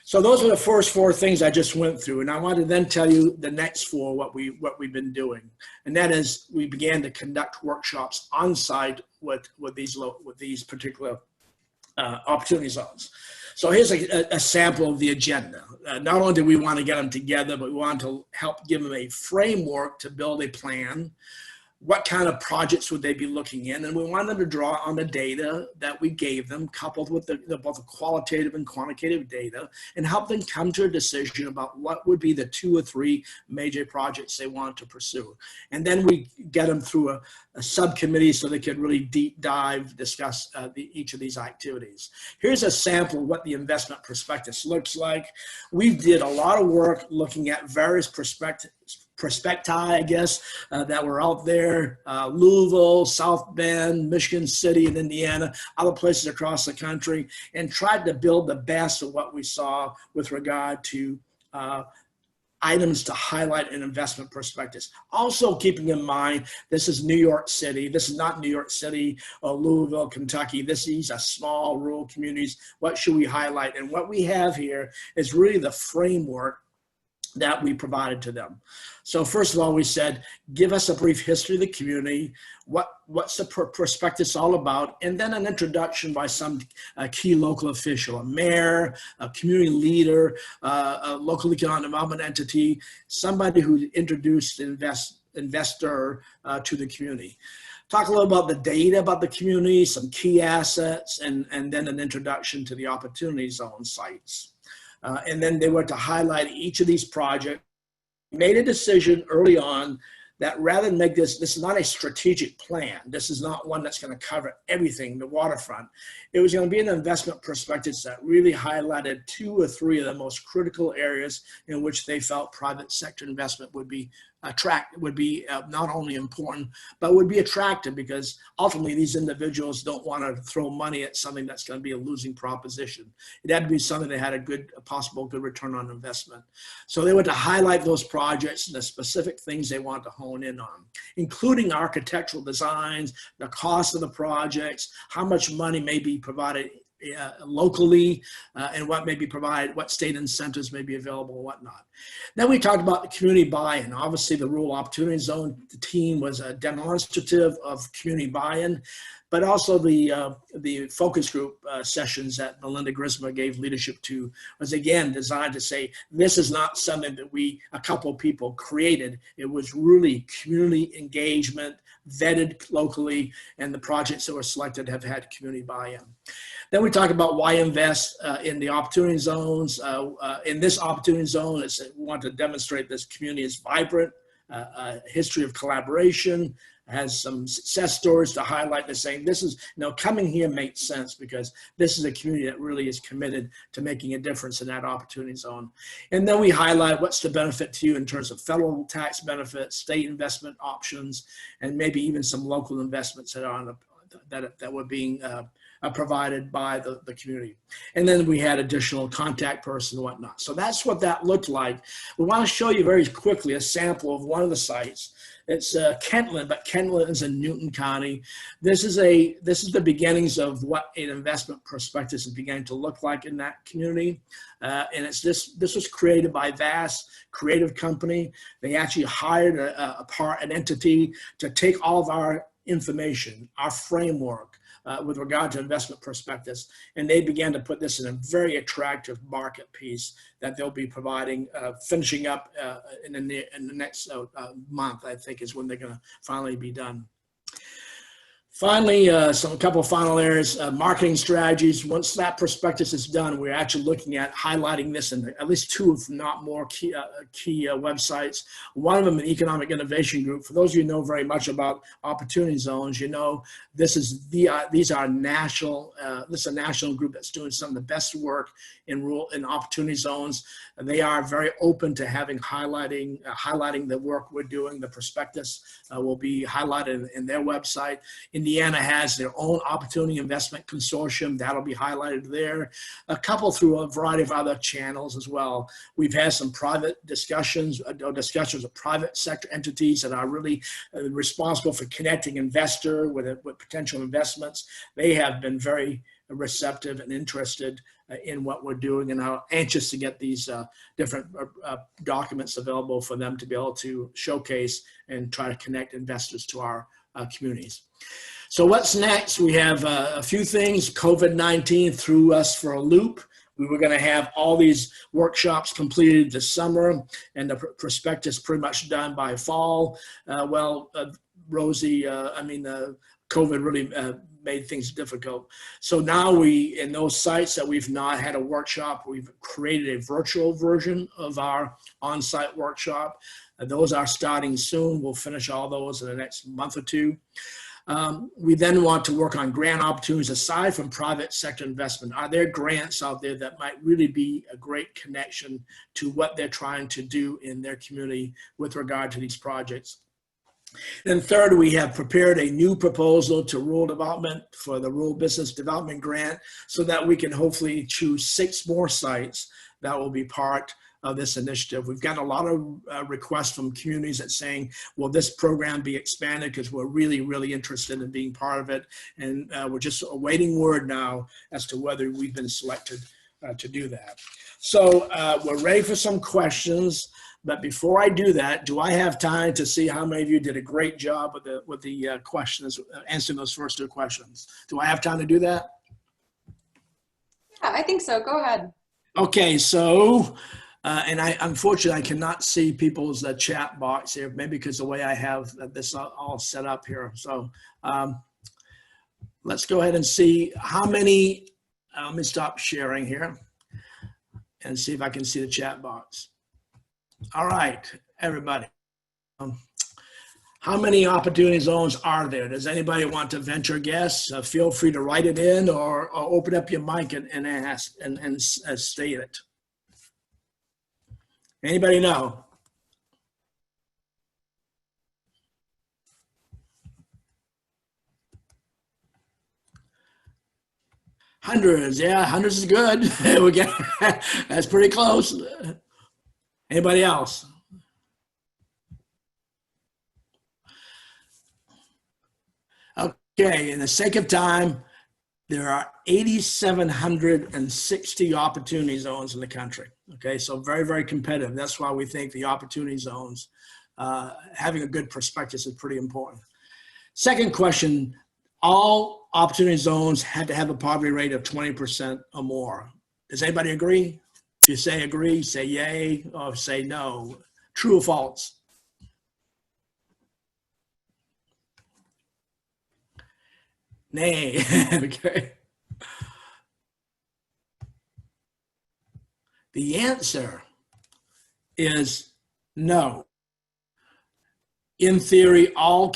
So those are the first 4 things I just went through, and I want to then tell you the next 4, what we've been doing, and that is we began to conduct workshops on site with these particular opportunity zones. So here's a sample of the agenda. Not only did we want to get them together, but we wanted to help give them a framework to build a plan. What kind of projects would they be looking in? And we wanted them to draw on the data that we gave them, coupled with both the qualitative and quantitative data, and help them come to a decision about what would be the 2 or 3 major projects they want to pursue. And then we get them through a subcommittee so they can really deep dive, discuss each of these activities. Here's a sample of what the investment prospectus looks like. We did a lot of work looking at various prospecti, I guess, that were out there, Louisville, South Bend, Michigan City, and Indiana, other places across the country, and tried to build the best of what we saw with regard to items to highlight an investment prospectus. Also keeping in mind, this is New York City. This is not New York City or Louisville, Kentucky. These are small rural communities. What should we highlight? And what we have here is really the framework that we provided to them. So first of all, we said, give us a brief history of the community, what's the prospectus all about, and then an introduction by some key local official, a mayor, a community leader, a local economic development entity, somebody who introduced an investor to the community. Talk a little about the data about the community, some key assets, and then an introduction to the opportunity zone sites. And then they were to highlight each of these projects. Made a decision early on that rather than make this is not a strategic plan. This is not one that's going to cover everything, the waterfront. It was going to be an investment prospectus that really highlighted 2 or 3 of the most critical areas in which they felt private sector investment would be not only important, but would be attractive, because ultimately these individuals don't want to throw money at something that's going to be a losing proposition. It had to be something that had a possible good return on investment. So they were to highlight those projects and the specific things they want to hone in on, including architectural designs, the cost of the projects, how much money may be provided locally, and what may be provided, what state incentives may be available and whatnot. Then we talked about the community buy-in. Obviously the rural opportunity zone, the team was a demonstrative of community buy-in, but also the focus group sessions that Melinda Grisma gave leadership to was again designed to say, this is not something that a couple of people created. It was really community engagement, vetted locally, and the projects that were selected have had community buy-in. Then we talk about why invest in the opportunity zones. In this opportunity zone, we want to demonstrate this community is vibrant, a history of collaboration, has some success stories to highlight. They're saying this is, coming here makes sense because this is a community that really is committed to making a difference in that opportunity zone. And then we highlight what's the benefit to you in terms of federal tax benefits, state investment options, and maybe even some local investments that are that were being provided by the community. And then we had additional contact person and whatnot. So that's what that looked like. We want to show you very quickly a sample of one of the sites. It's Kentland, but Kentland is in Newton County. This is the beginnings of what an investment prospectus is beginning to look like in that community. And this was created by Vast Creative Company. They actually hired an entity to take all of our information, our framework, with regard to investment prospectus, and they began to put this in a very attractive market piece that they'll be providing, finishing up in the next month, I think, is when they're going to finally be done. Finally, a couple of final areas, marketing strategies. Once that prospectus is done, we're actually looking at highlighting this in at least 2, if not more, key websites. One of them, an economic innovation group. For those of you who know very much about opportunity zones, this is these are national. This is a national group that's doing some of the best work in opportunity zones. They are very open to highlighting the work we're doing. The prospectus will be highlighted in their website. Indiana has their own opportunity investment consortium. That'll be highlighted there. A couple through a variety of other channels as well. We've had some private discussions with private sector entities that are really responsible for connecting investor with potential investments. They have been very receptive and interested in what we're doing and how anxious to get these different documents available for them to be able to showcase and try to connect investors to our communities. So what's next? We have a few things. COVID-19 threw us for a loop. We were going to have all these workshops completed this summer and the prospectus pretty much done by fall. Rosie, COVID really made things difficult. So now we, in those sites that we've not had a workshop, we've created a virtual version of our on-site workshop. Those are starting soon. We'll finish all those in the next month or two. We then want to work on grant opportunities aside from private sector investment. Are there grants out there that might really be a great connection to what they're trying to do in their community with regard to these projects? And third, we have prepared a new proposal to rural development for the Rural Business Development Grant so that we can hopefully choose 6 more sites that will be part of this initiative. We've got a lot of requests from communities that saying, will this program be expanded? Because we're really, really interested in being part of it. And we're just awaiting word now as to whether we've been selected to do that. So we're ready for some questions. But before I do that, do I have time to see how many of you did a great job with the questions, answering those first 2 questions? Do I have time to do that? Yeah, I think so. Go ahead. Okay, so, and unfortunately, I cannot see people's chat box here, maybe because the way I have this all set up here. So let's go ahead and see how many, let me stop sharing here and see if I can see the chat box. All right, everybody. How many opportunity zones are there? Does anybody want to venture a guess? Feel free to write it in or open up your mic and ask and state it. Anybody know? Hundreds, yeah, hundreds is good. That's pretty close. Anybody else? Okay, in the sake of time, there are 8,760 opportunity zones in the country. Okay, so very, very competitive. That's why we think the opportunity zones, having a good prospectus is pretty important. Second question, all opportunity zones had to have a poverty rate of 20% or more. Does anybody agree? If you say agree, say yay, or say no. True or false? Nay. Okay. The answer is no. In theory, all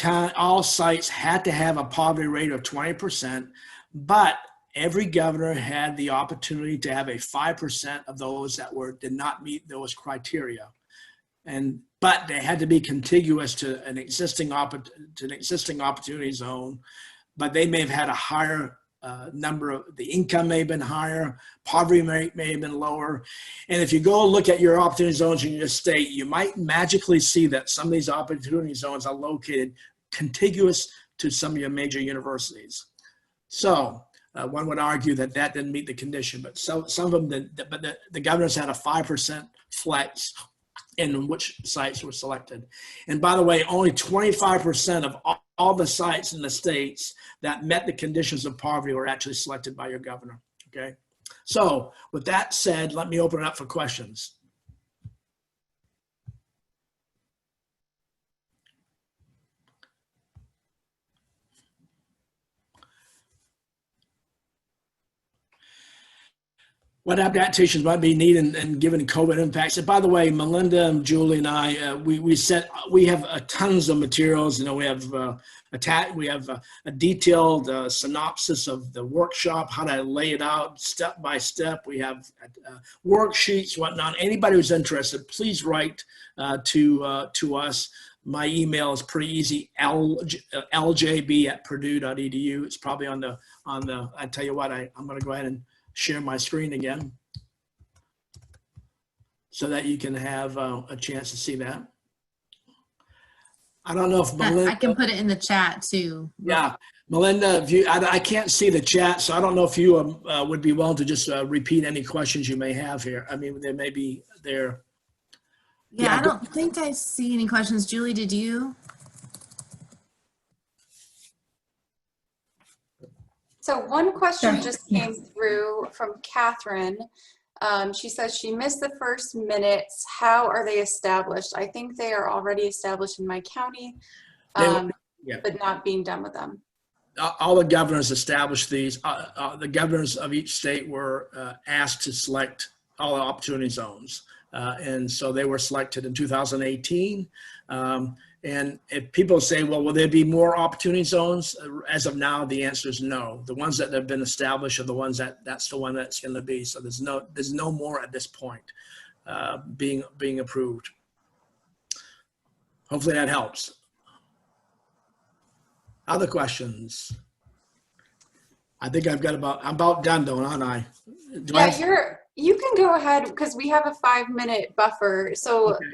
sites had to have a poverty rate of 20%, but every governor had the opportunity to have a 5% of those that did not meet those criteria. But they had to be contiguous to an existing opportunity zone, but they may have had a higher the income may have been higher, poverty rate may have been lower. And if you go look at your opportunity zones in your state, you might magically see that some of these opportunity zones are located contiguous to some of your major universities. So one would argue that that didn't meet the condition, but some of them did, but the governors had a 5% flex in which sites were selected. And by the way, only 25% of all the sites in the states that met the conditions of poverty were actually selected by your governor, okay? So with that said, let me open it up for questions. What adaptations might be needed and given COVID impacts? And by the way, Melinda and Julie and I, we have tons of materials. You know, we have a detailed synopsis of the workshop, how to lay it out step by step. We have worksheets, whatnot. Anybody who's interested, please write to us. My email is pretty easy, ljb@purdue.edu. It's probably on the. I tell you what, I'm going to go ahead and share my screen again so that you can have a chance to see that. I don't know if Melinda. I can put it in the chat too. Yeah, Melinda, if you, I can't see the chat, so I don't know if you would be willing to just repeat any questions you may have here. I mean, there may be there. Yeah, I don't think I see any questions. Julie, did you? So one question Sure. just came through from Catherine. She says she missed the first minutes. How are they established? I think they are already established in my county, but not being done with them. All the governors established these. The governors of each state were asked to select all the opportunity zones. And so they were selected in 2018. And if people say, well, will there be more opportunity zones? As of now, the answer is no. The ones that have been established are the ones that's the one that's going to be. So there's no more at this point being approved. Hopefully that helps. Other questions? I think I'm about done, though, aren't I? You can go ahead because we have a 5-minute buffer. So okay.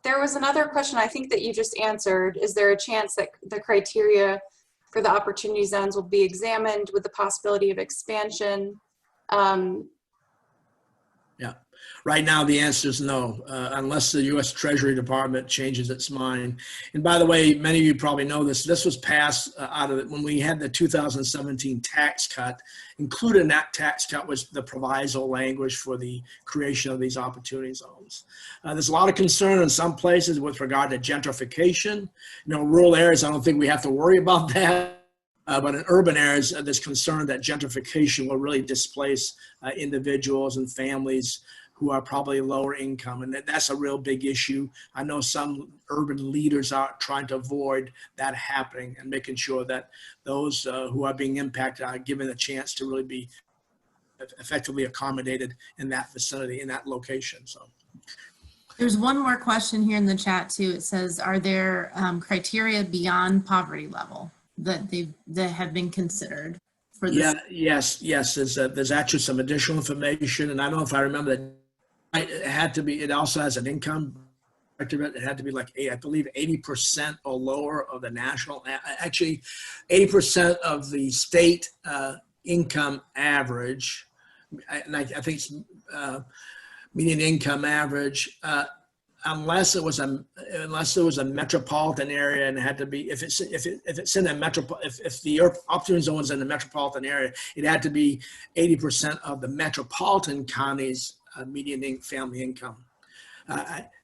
There was another question I think that you just answered. Is there a chance that the criteria for the opportunity zones will be examined with the possibility of expansion? Yeah. Right now, the answer is no, unless the U.S. Treasury Department changes its mind. And by the way, many of you probably know this. This was passed out of it when we had the 2017 tax cut. Included in that tax cut was the proviso language for the creation of these opportunity zones. There's a lot of concern in some places with regard to gentrification. Rural areas, I don't think we have to worry about that. But in urban areas, there's concern that gentrification will really displace individuals and families who are probably lower income. And that's a real big issue. I know some urban leaders are trying to avoid that happening and making sure that those who are being impacted are given a chance to really be effectively accommodated in that vicinity, in that location. So. There's one more question here in the chat too. It says, are there criteria beyond poverty level that have been considered for this? Yeah, yes. There's actually some additional information, and I don't know if I remember that. It had to be. It also has an income. It had to be like I believe 80% or lower of the national. Actually, 80% of the state income average, and I think it's median income average. Unless it was a metropolitan area, and it had to be if it's in a if the opportunity zone was in the metropolitan area, it had to be 80% of the metropolitan counties' median family income.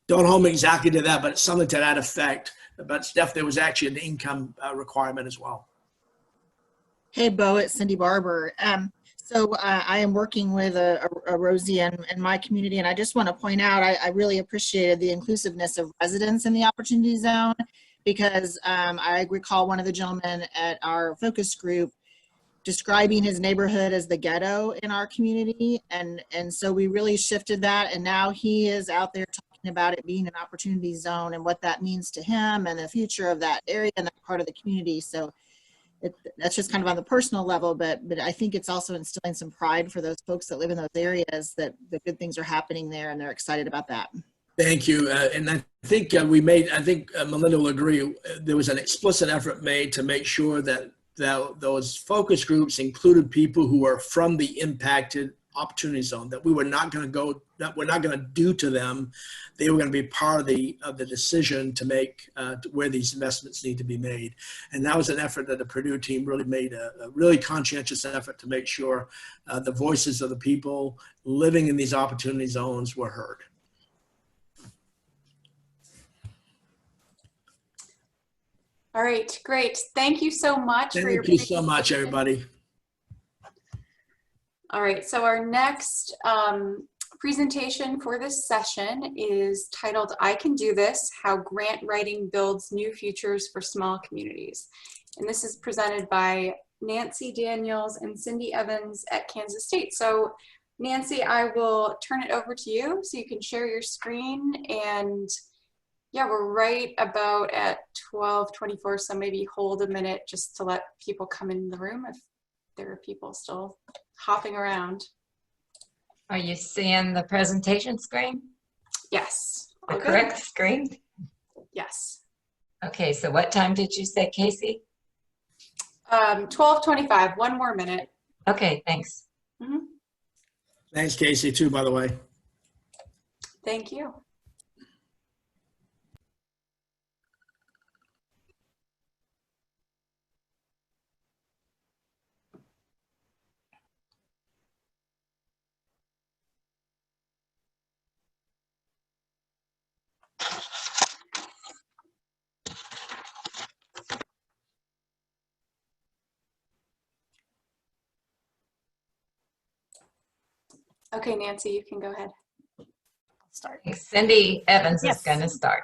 Don't hold me exactly to that, but it's something to that effect. But there was actually an income requirement as well. Hey, Bo, it's Cindy Barber. So I am working with a Rosie in my community, and I just want to point out I really appreciated the inclusiveness of residents in the Opportunity Zone, because I recall one of the gentlemen at our focus group describing his neighborhood as the ghetto in our community, and so we really shifted that, and now he is out there talking about it being an Opportunity Zone and what that means to him and the future of that area and that part of the community. So that's just kind of on the personal level, but I think it's also instilling some pride for those folks that live in those areas that the good things are happening there, and they're excited about that. Thank you. And I think Melinda will agree, there was an explicit effort made to make sure that those focus groups included people who are from the impacted opportunity zone, that we were not going to do to them. They were going to be part of the decision to make where these investments need to be made. And that was an effort that the Purdue team really made, a really conscientious effort to make sure the voices of the people living in these opportunity zones were heard. All right, great. Thank you so much for your presentation. Thank you so much, everybody. All right, so our next presentation for this session is titled, I Can Do This, How Grant Writing Builds New Futures for Small Communities. And this is presented by Nancy Daniels and Cindy Evans at Kansas State. So Nancy, I will turn it over to you so you can share your screen. And yeah, we're right about at 12:24, so maybe hold a minute just to let people come in the room if there are people still hopping around. Are you seeing the presentation screen? Yes. The correct screen? Yes. Okay, so what time did you say, Casey? 12:25, one more minute. Okay, thanks. Thanks, Casey, too, by the way. Thank you. Okay, Nancy, you can go ahead. Start. Cindy Evans Yes. is going to start.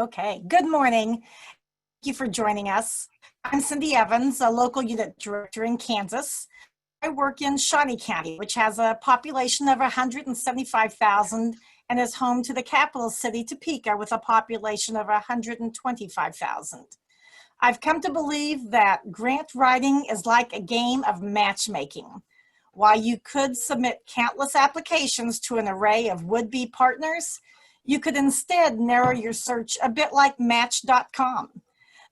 Okay, good morning. Thank you for joining us. I'm Cindy Evans, a local unit director in Kansas. I work in Shawnee County, which has a population of 175,000 and is home to the capital city, Topeka, with a population of 125,000. I've come to believe that grant writing is like a game of matchmaking. While you could submit countless applications to an array of would-be partners, you could instead narrow your search a bit like Match.com.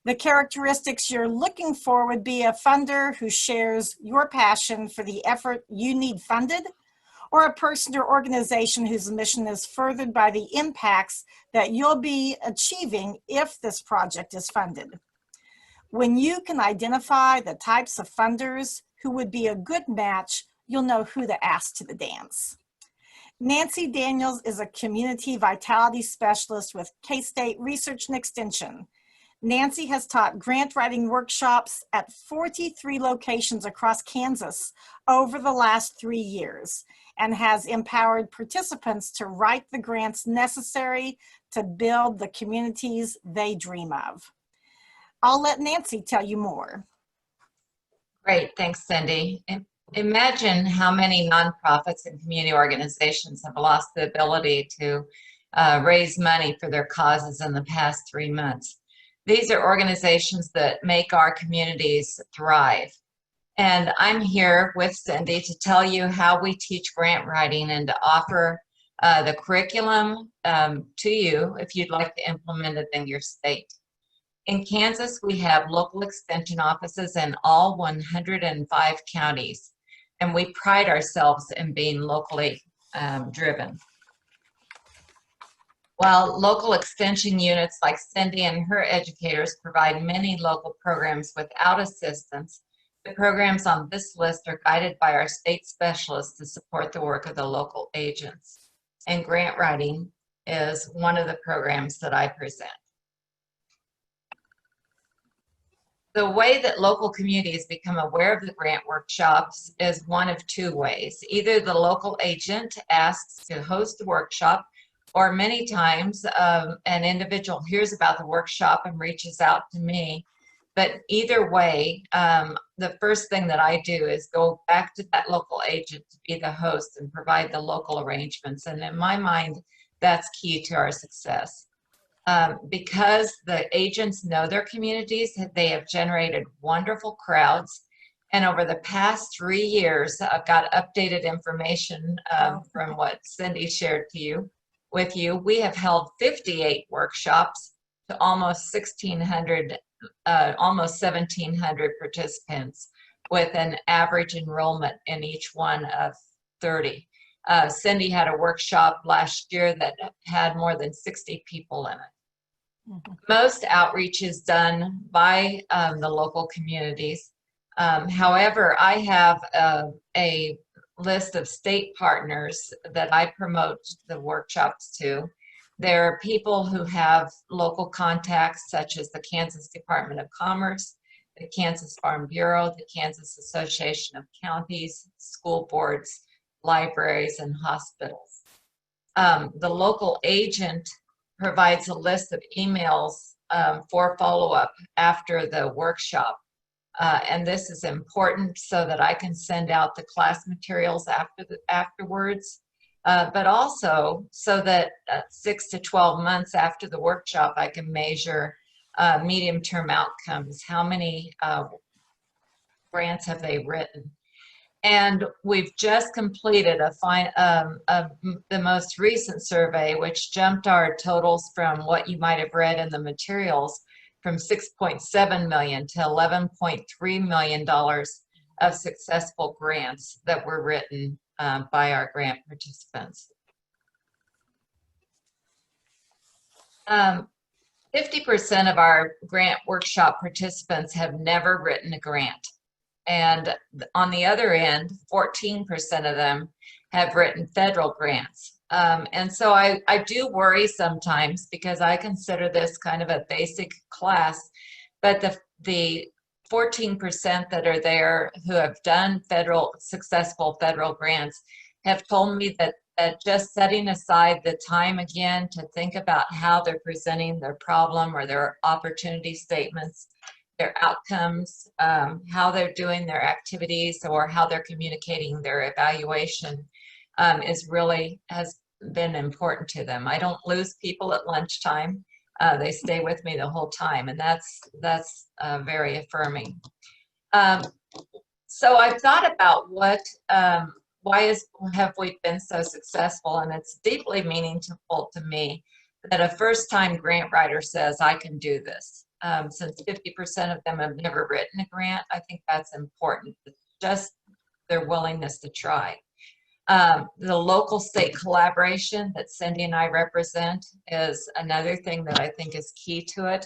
The characteristics you're looking for would be a funder who shares your passion for the effort you need funded, or a person or organization whose mission is furthered by the impacts that you'll be achieving if this project is funded. When you can identify the types of funders who would be a good match, you'll know who to ask to the dance. Nancy Daniels is a community vitality specialist with K-State Research and Extension. Nancy has taught grant writing workshops at 43 locations across Kansas over the last 3 years and has empowered participants to write the grants necessary to build the communities they dream of. I'll let Nancy tell you more. Great, thanks, Cindy. Imagine how many nonprofits and community organizations have lost the ability to raise money for their causes in the past 3 months. These are organizations that make our communities thrive. And I'm here with Cindy to tell you how we teach grant writing and to offer the curriculum to you if you'd like to implement it in your state. In Kansas, we have local extension offices in all 105 counties, and we pride ourselves in being locally driven. While local extension units like Cindy and her educators provide many local programs without assistance, the programs on this list are guided by our state specialists to support the work of the local agents. And grant writing is one of the programs that I present. The way that local communities become aware of the grant workshops is one of 2 ways. Either the local agent asks to host the workshop, or many times an individual hears about the workshop and reaches out to me. But either way, the first thing that I do is go back to that local agent to be the host and provide the local arrangements. And in my mind, that's key to our success. Because the agents know their communities, they have generated wonderful crowds. And over the past 3 years, I've got updated information from what Cindy shared with you. We have held 58 workshops to almost 1,600, almost 1,700 participants, with an average enrollment in each one of 30. Cindy had a workshop last year that had more than 60 people in it. Mm-hmm. Most outreach is done by the local communities. However, I have a list of state partners that I promote the workshops to. There are people who have local contacts, such as the Kansas Department of Commerce, the Kansas Farm Bureau, the Kansas Association of Counties, school boards, libraries, and hospitals. The local agent provides a list of emails for follow-up after the workshop. And this is important so that I can send out the class materials afterwards, but also so that 6 to 12 months after the workshop, I can measure medium-term outcomes. How many grants have they written? And we've just completed the most recent survey, which jumped our totals from what you might have read in the materials from $6.7 million to $11.3 million of successful grants that were written by our grant participants. 50% of our grant workshop participants have never written a grant. And on the other end, 14% of them have written federal grants. And so I do worry sometimes because I consider this kind of a basic class, but the 14% that are there who have done successful federal grants have told me that just setting aside the time again to think about how they're presenting their problem or their opportunity statements, their outcomes, how they're doing their activities, or how they're communicating their evaluation has been important to them. I don't lose people at lunchtime. They stay with me the whole time, and that's very affirming. So I've thought about why have we been so successful, and it's deeply meaningful to me that a first-time grant writer says, I can do this. Since 50% of them have never written a grant, I think that's important, just their willingness to try. The local state collaboration that Cindy and I represent is another thing that I think is key to it.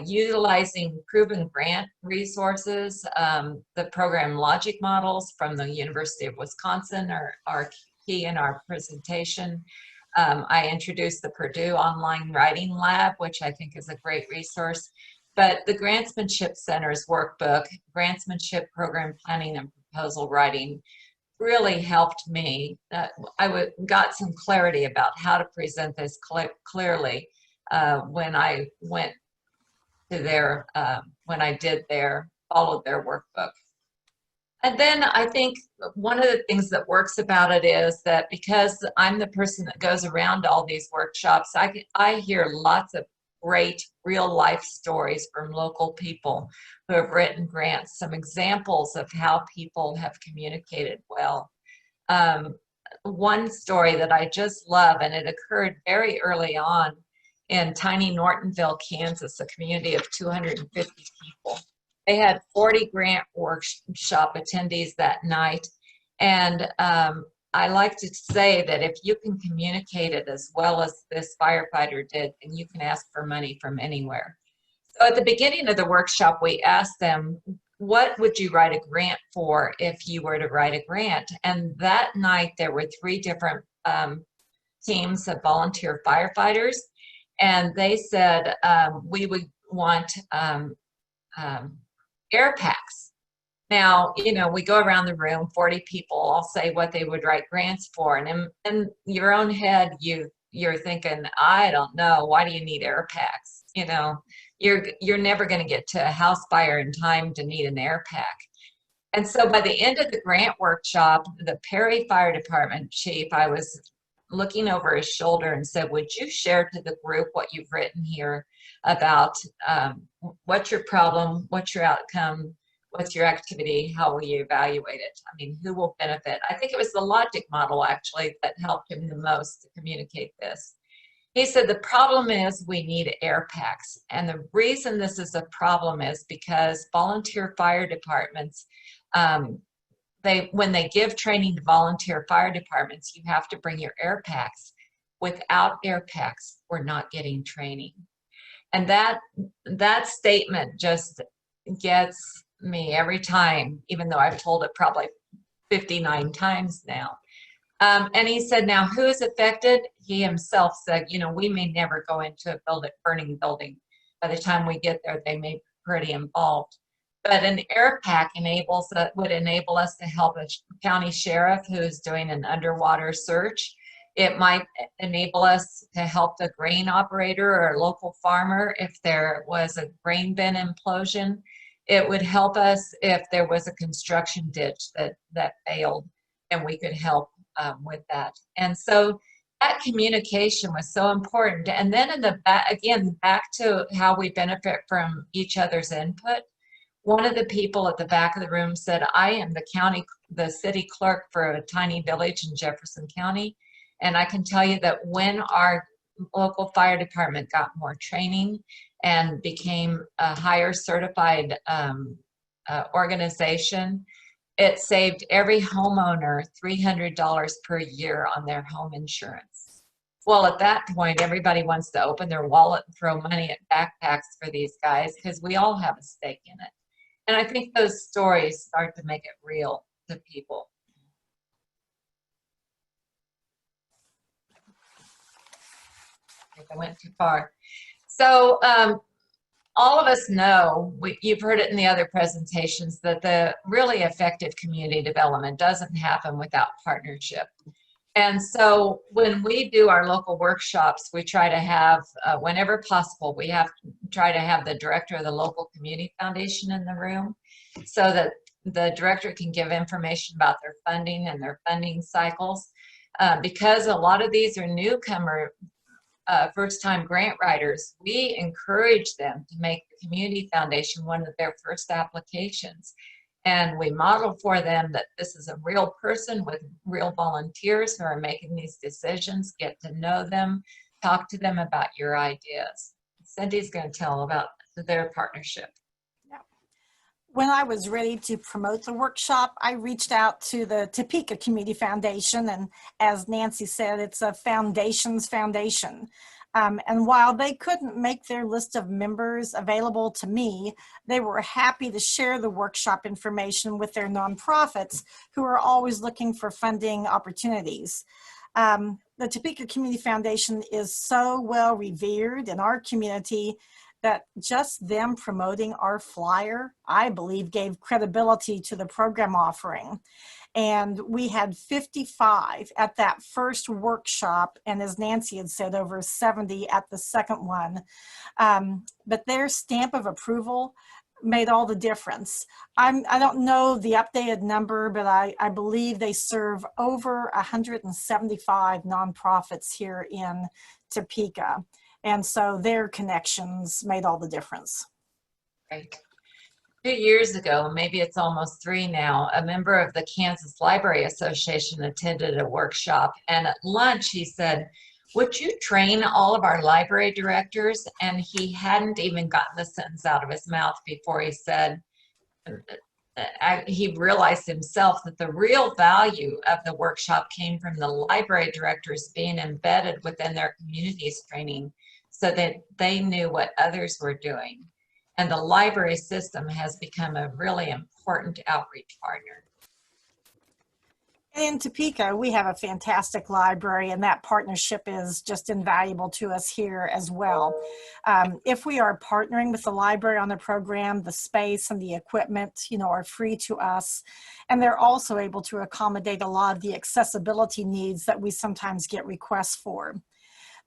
Utilizing proven grant resources, the program logic models from the University of Wisconsin are key in our presentation. I introduced the Purdue Online Writing Lab, which I think is a great resource. But the Grantsmanship Center's workbook, Grantsmanship Program Planning and Proposal Writing, really helped me. I got some clarity about how to present this clearly when I went to followed their workbook. And then I think one of the things that works about it is that because I'm the person that goes around all these workshops, I hear lots of great real life stories from local people who have written grants, some examples of how people have communicated well. One story that I just love, and it occurred very early on in tiny Nortonville, Kansas, a community of 250 people. They had 40 grant workshop attendees that night. And I like to say that if you can communicate it as well as this firefighter did, then you can ask for money from anywhere. So at the beginning of the workshop, we asked them, what would you write a grant for if you were to write a grant? And that night, there were 3 different teams of volunteer firefighters. And they said, we would want air packs. Now, we go around the room, 40 people, all say what they would write grants for. And in your own head, you're thinking, I don't know, why do you need air packs? You're never going to get to a house fire in time to need an air pack. And so by the end of the grant workshop, the Perry Fire Department chief, I was looking over his shoulder and said, would you share to the group what you've written here about what's your problem, what's your outcome, what's your activity, how will you evaluate it? I mean, who will benefit? I think it was the logic model actually that helped him the most to communicate this. He said, the problem is we need air packs. And the reason this is a problem is because volunteer fire departments, when they give training to volunteer fire departments, you have to bring your air packs. Without air packs, we're not getting training. And that statement just gets me every time, even though I've told it probably 59 times now. And he said, now who is affected? He himself said, we may never go into a burning building. By the time we get there, they may be pretty involved. But an air pack would enable us to help a county sheriff who is doing an underwater search. It might enable us to help the grain operator or a local farmer if there was a grain bin implosion. It would help us if there was a construction ditch that failed, and we could help with that. And so that communication was so important. And then in the back, again, back to how we benefit from each other's input. One of the people at the back of the room said, I am the city clerk for a tiny village in Jefferson County. And I can tell you that when our local fire department got more training and became a higher certified organization, it saved every homeowner $300 per year on their home insurance. Well, at that point, everybody wants to open their wallet and throw money at backpacks for these guys because we all have a stake in it. And I think those stories start to make it real to people. I think I went too far. So all of us know, you've heard it in the other presentations, that the really effective community development doesn't happen without partnership. And so when we do our local workshops, we try to have, whenever possible, we try to have the director of the local community foundation in the room so that the director can give information about their funding and their funding cycles. Because a lot of these are newcomer first-time grant writers, we encourage them to make the community foundation one of their first applications. And we model for them that this is a real person with real volunteers who are making these decisions. Get to know them, talk to them about your ideas. Cindy's going to tell about their partnership. When I was ready to promote the workshop, I reached out to the Topeka Community Foundation, and as Nancy said, it's a foundation's foundation. And while they couldn't make their list of members available to me, they were happy to share the workshop information with their nonprofits who are always looking for funding opportunities. The Topeka Community Foundation is so well revered in our community that just them promoting our flyer, I believe, gave credibility to the program offering. And we had 55 at that first workshop, and as Nancy had said, over 70 at the second one. But their stamp of approval made all the difference. I don't know the updated number, but I believe they serve over 175 nonprofits here in Topeka. And so their connections made all the difference. Right. 2 years ago, maybe it's almost 3 now, a member of the Kansas Library Association attended a workshop, and at lunch he said, "Would you train all of our library directors?" And he hadn't even gotten the sentence out of his mouth before he said, he realized himself that the real value of the workshop came from the library directors being embedded within their communities training so that they knew what others were doing. And the library system has become a really important outreach partner. In Topeka, we have a fantastic library, and that partnership is just invaluable to us here as well. If we are partnering with the library on the program, the space and the equipment, are free to us, and they're also able to accommodate a lot of the accessibility needs that we sometimes get requests for.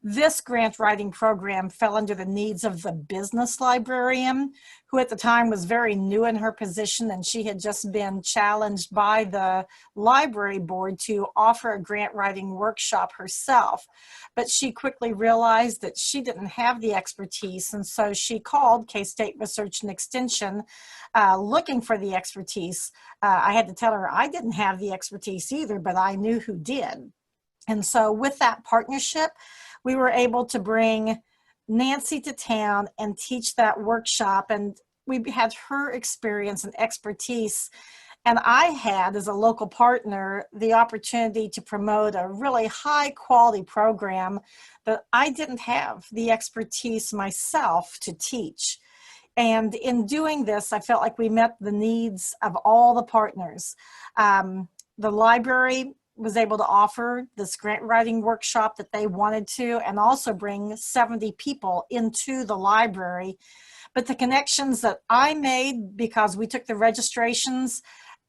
This grant writing program fell under the needs of the business librarian, who at the time was very new in her position, and she had just been challenged by the library board to offer a grant writing workshop herself. But she quickly realized that she didn't have the expertise, and so she called K-State Research and Extension looking for the expertise. I had to tell her I didn't have the expertise either, but I knew who did. And so with that partnership, we were able to bring Nancy to town and teach that workshop, and we had her experience and expertise. And I had, as a local partner, the opportunity to promote a really high quality program that I didn't have the expertise myself to teach. And in doing this, I felt like we met the needs of all the partners. The library was able to offer this grant writing workshop that they wanted to, and also bring 70 people into the library. But the connections that I made, because we took the registrations,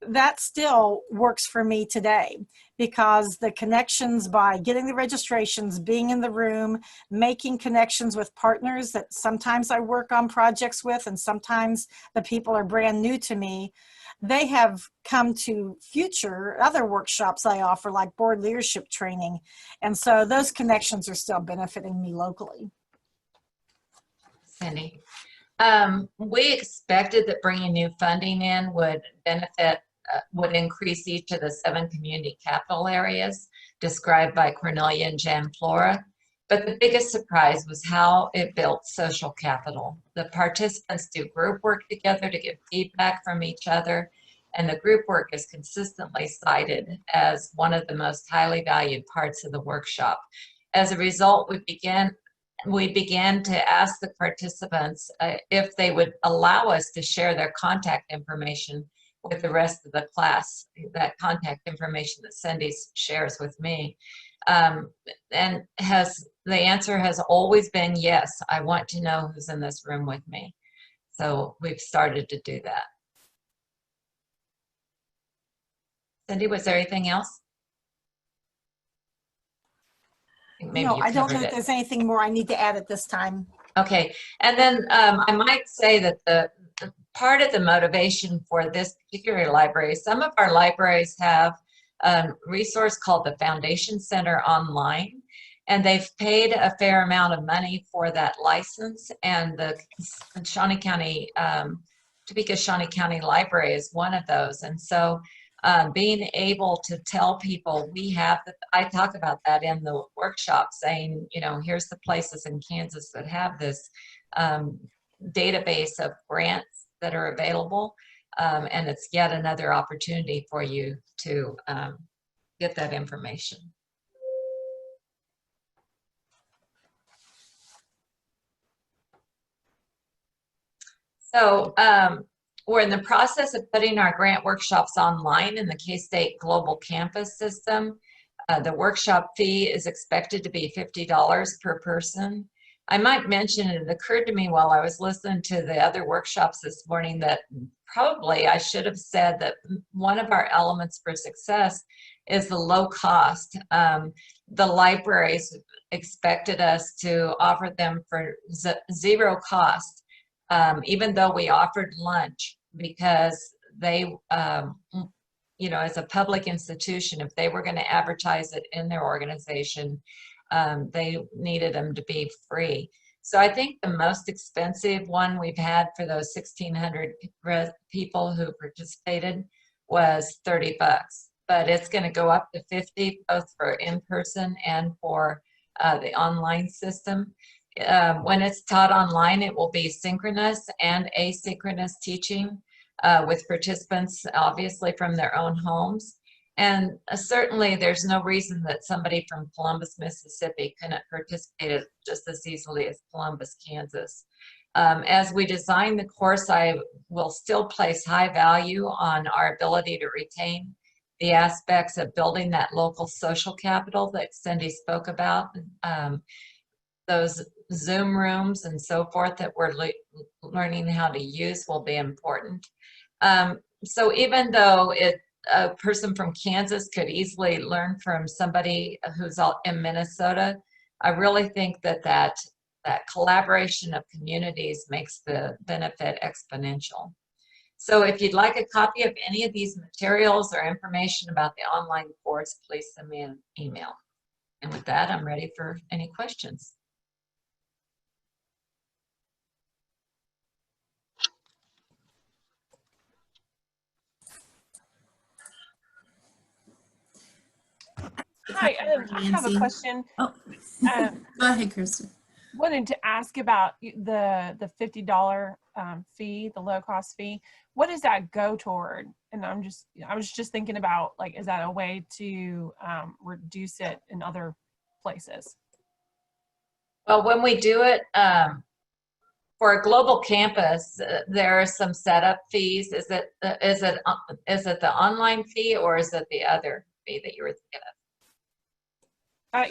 that still works for me today, because the connections by getting the registrations, being in the room, making connections with partners that sometimes I work on projects with, and sometimes the people are brand new to me, they have come to future other workshops I offer, like board leadership training. And so those connections are still benefiting me locally. Cindy, we expected that bringing new funding in would benefit, would increase each of the 7 community capital areas described by Cornelia and Jan Flora. But the biggest surprise was how it built social capital. The participants do group work together to get feedback from each other, and the group work is consistently cited as one of the most highly valued parts of the workshop. As a result, we began to ask the participants if they would allow us to share their contact information with the rest of the class, that contact information that Cindy shares with me. And the answer has always been yes, I want to know who's in this room with me. So we've started to do that. Cindy, was there anything else? Maybe No, you I don't know covered if it. there's anything more I need to add at this time. Okay, and then I might say that the part of the motivation for this particular library, some of our libraries have a resource called the Foundation Center Online, and they've paid a fair amount of money for that license, and the Shawnee County, Topeka Shawnee County Library is one of those. And so being able to tell people we have, I talk about that in the workshop, saying, you know, here's the places in Kansas that have this database of grants that are available, and it's yet another opportunity for you to get that information. So we're in the process of putting our grant workshops online in the K-State Global Campus system. The workshop fee is expected to be $50 per person. I might mention, it occurred to me while I was listening to the other workshops this morning that probably I should have said that one of our elements for success is the low cost. The libraries expected us to offer them for zero cost, even though we offered lunch, because they, you know, as a public institution, if they were going to advertise it in their organization, they needed them to be free. So I think the most expensive one we've had for those 1,600 people who participated was $30, but it's going to go up to 50, both for in-person and for the online system. When it's taught online, it will be synchronous and asynchronous teaching with participants, obviously from their own homes. And certainly there's no reason that somebody from Columbus, Mississippi couldn't participate just as easily as Columbus, Kansas. As we design the course, I will still place high value on our ability to retain the aspects of building that local social capital that Cindy spoke about. Those Zoom rooms and so forth that we're learning how to use will be important. So even though a person from Kansas could easily learn from somebody who's in Minnesota, I really think that collaboration of communities makes the benefit exponential. So if you'd like a copy of any of these materials or information about the online course, please send me an email. And with that, I'm ready for any questions. Hi, I have a question. Oh, go ahead, Krista. Wanted to ask about the $50 fee, the low cost fee. What does that go toward? And I was just thinking about, like, is that a way to reduce it in other places? Well, when we do it for a global campus, there are some setup fees. Is it the online fee, or is it the other fee that you were thinking of?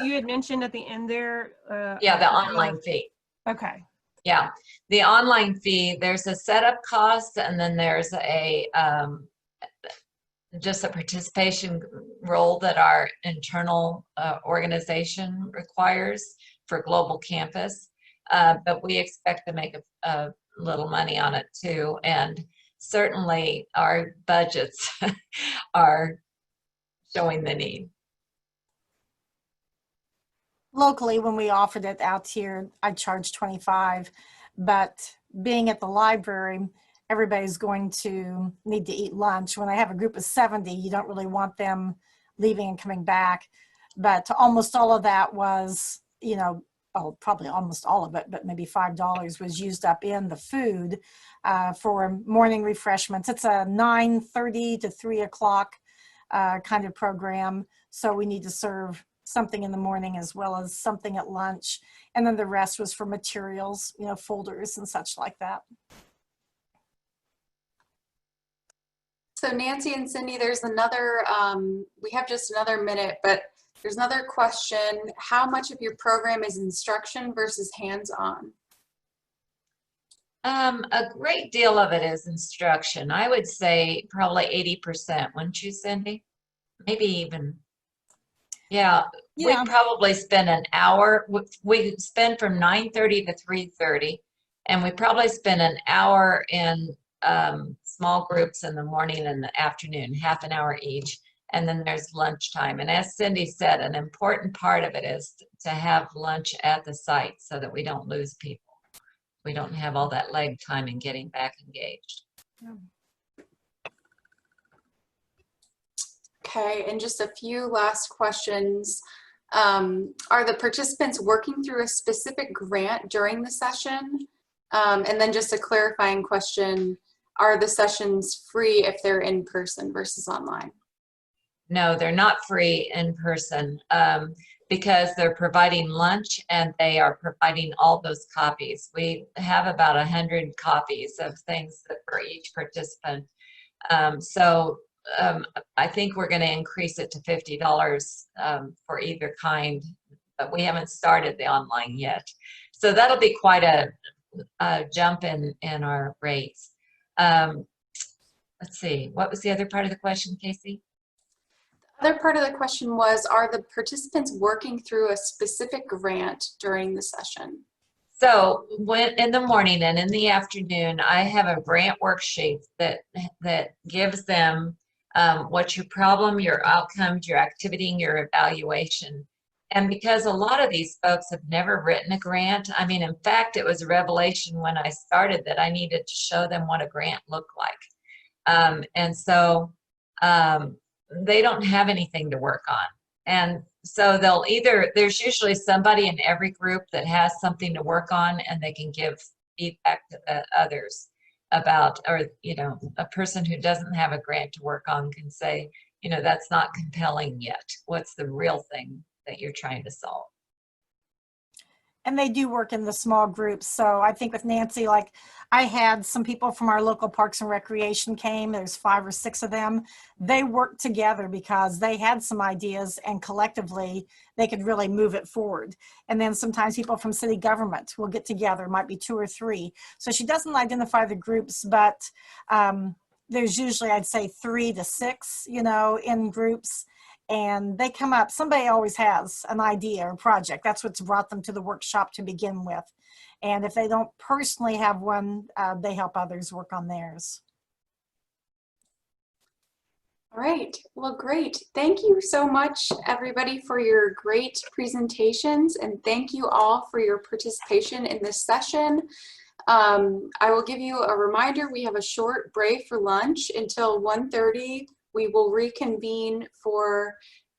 You had mentioned at the end there. Yeah, the online fee. Okay. Yeah, the online fee, there's a setup cost, and then there's a just a participation role that our internal organization requires for global campus. But we expect to make a little money on it too. And certainly our budgets are showing the need. Locally, when we offered it out here, I charged 25, but being at the library, everybody's going to need to eat lunch. When I have a group of 70, you don't really want them leaving and coming back. But almost all of that was, you know, probably almost all of it, but maybe $5 was used up in the food for morning refreshments. It's a 9:30 to 3 o'clock kind of program. So we need to serve something in the morning as well as something at lunch. And then the rest was for materials, you know, folders and such like that. So Nancy and Cindy, there's another, we have just another minute, but there's another question. How much of your program is instruction versus hands-on? A great deal of it is instruction. I would say probably 80%, wouldn't you, Cindy? Maybe even, yeah. We probably spend an hour. We spend from 9:30 to 3:30, and we probably spend an hour in small groups in the morning and the afternoon, half an hour each. And then there's lunchtime. And as Cindy said, an important part of it is to have lunch at the site so that we don't lose people. We don't have all that lag time in getting back engaged. Yeah. Okay, and just a few last questions. Are the participants working through a specific grant during the session? And then just a clarifying question, are the sessions free if they're in person versus online? No, they're not free in person because they're providing lunch and they are providing all those copies. We have about 100 copies of things for each participant. I think we're going to increase it to $50 for either kind, but we haven't started the online yet. So that'll be quite a jump in our rates. Let's see, what was the other part of the question, Casey? The other part of the question was, are the participants working through a specific grant during the session? So when in the morning and in the afternoon, I have a grant worksheet that gives them what's your problem, your outcomes, your activity, and your evaluation. And because a lot of these folks have never written a grant, I mean, in fact, it was a revelation when I started that I needed to show them what a grant looked like. And so they don't have anything to work on. And so they'll there's usually somebody in every group that has something to work on and they can give feedback to others about, or, you know, a person who doesn't have a grant to work on can say, you know, that's not compelling yet. What's the real thing that you're trying to solve? And they do work in the small groups. So I think with Nancy, like I had some people from our local Parks and Recreation came, there's 5 or 6 of them. They worked together because they had some ideas and collectively they could really move it forward. And then sometimes people from city government will get together, might be 2 or 3. So she doesn't identify the groups, but there's usually, I'd say 3 to 6, you know, in groups. And they come up, somebody always has an idea or project. That's what's brought them to the workshop to begin with. And if they don't personally have one, they help others work on theirs. All right, well, great. Thank you so much, everybody, for your great presentations. And thank you all for your participation in this session. I will give you a reminder, we have a short break for lunch until 1:30. We will reconvene for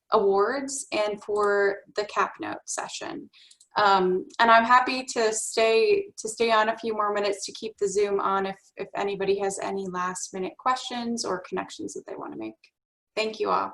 awards and for the cap note session. And I'm happy to stay on a few more minutes to keep the Zoom on if anybody has any last minute questions or connections that they want to make. Thank you all.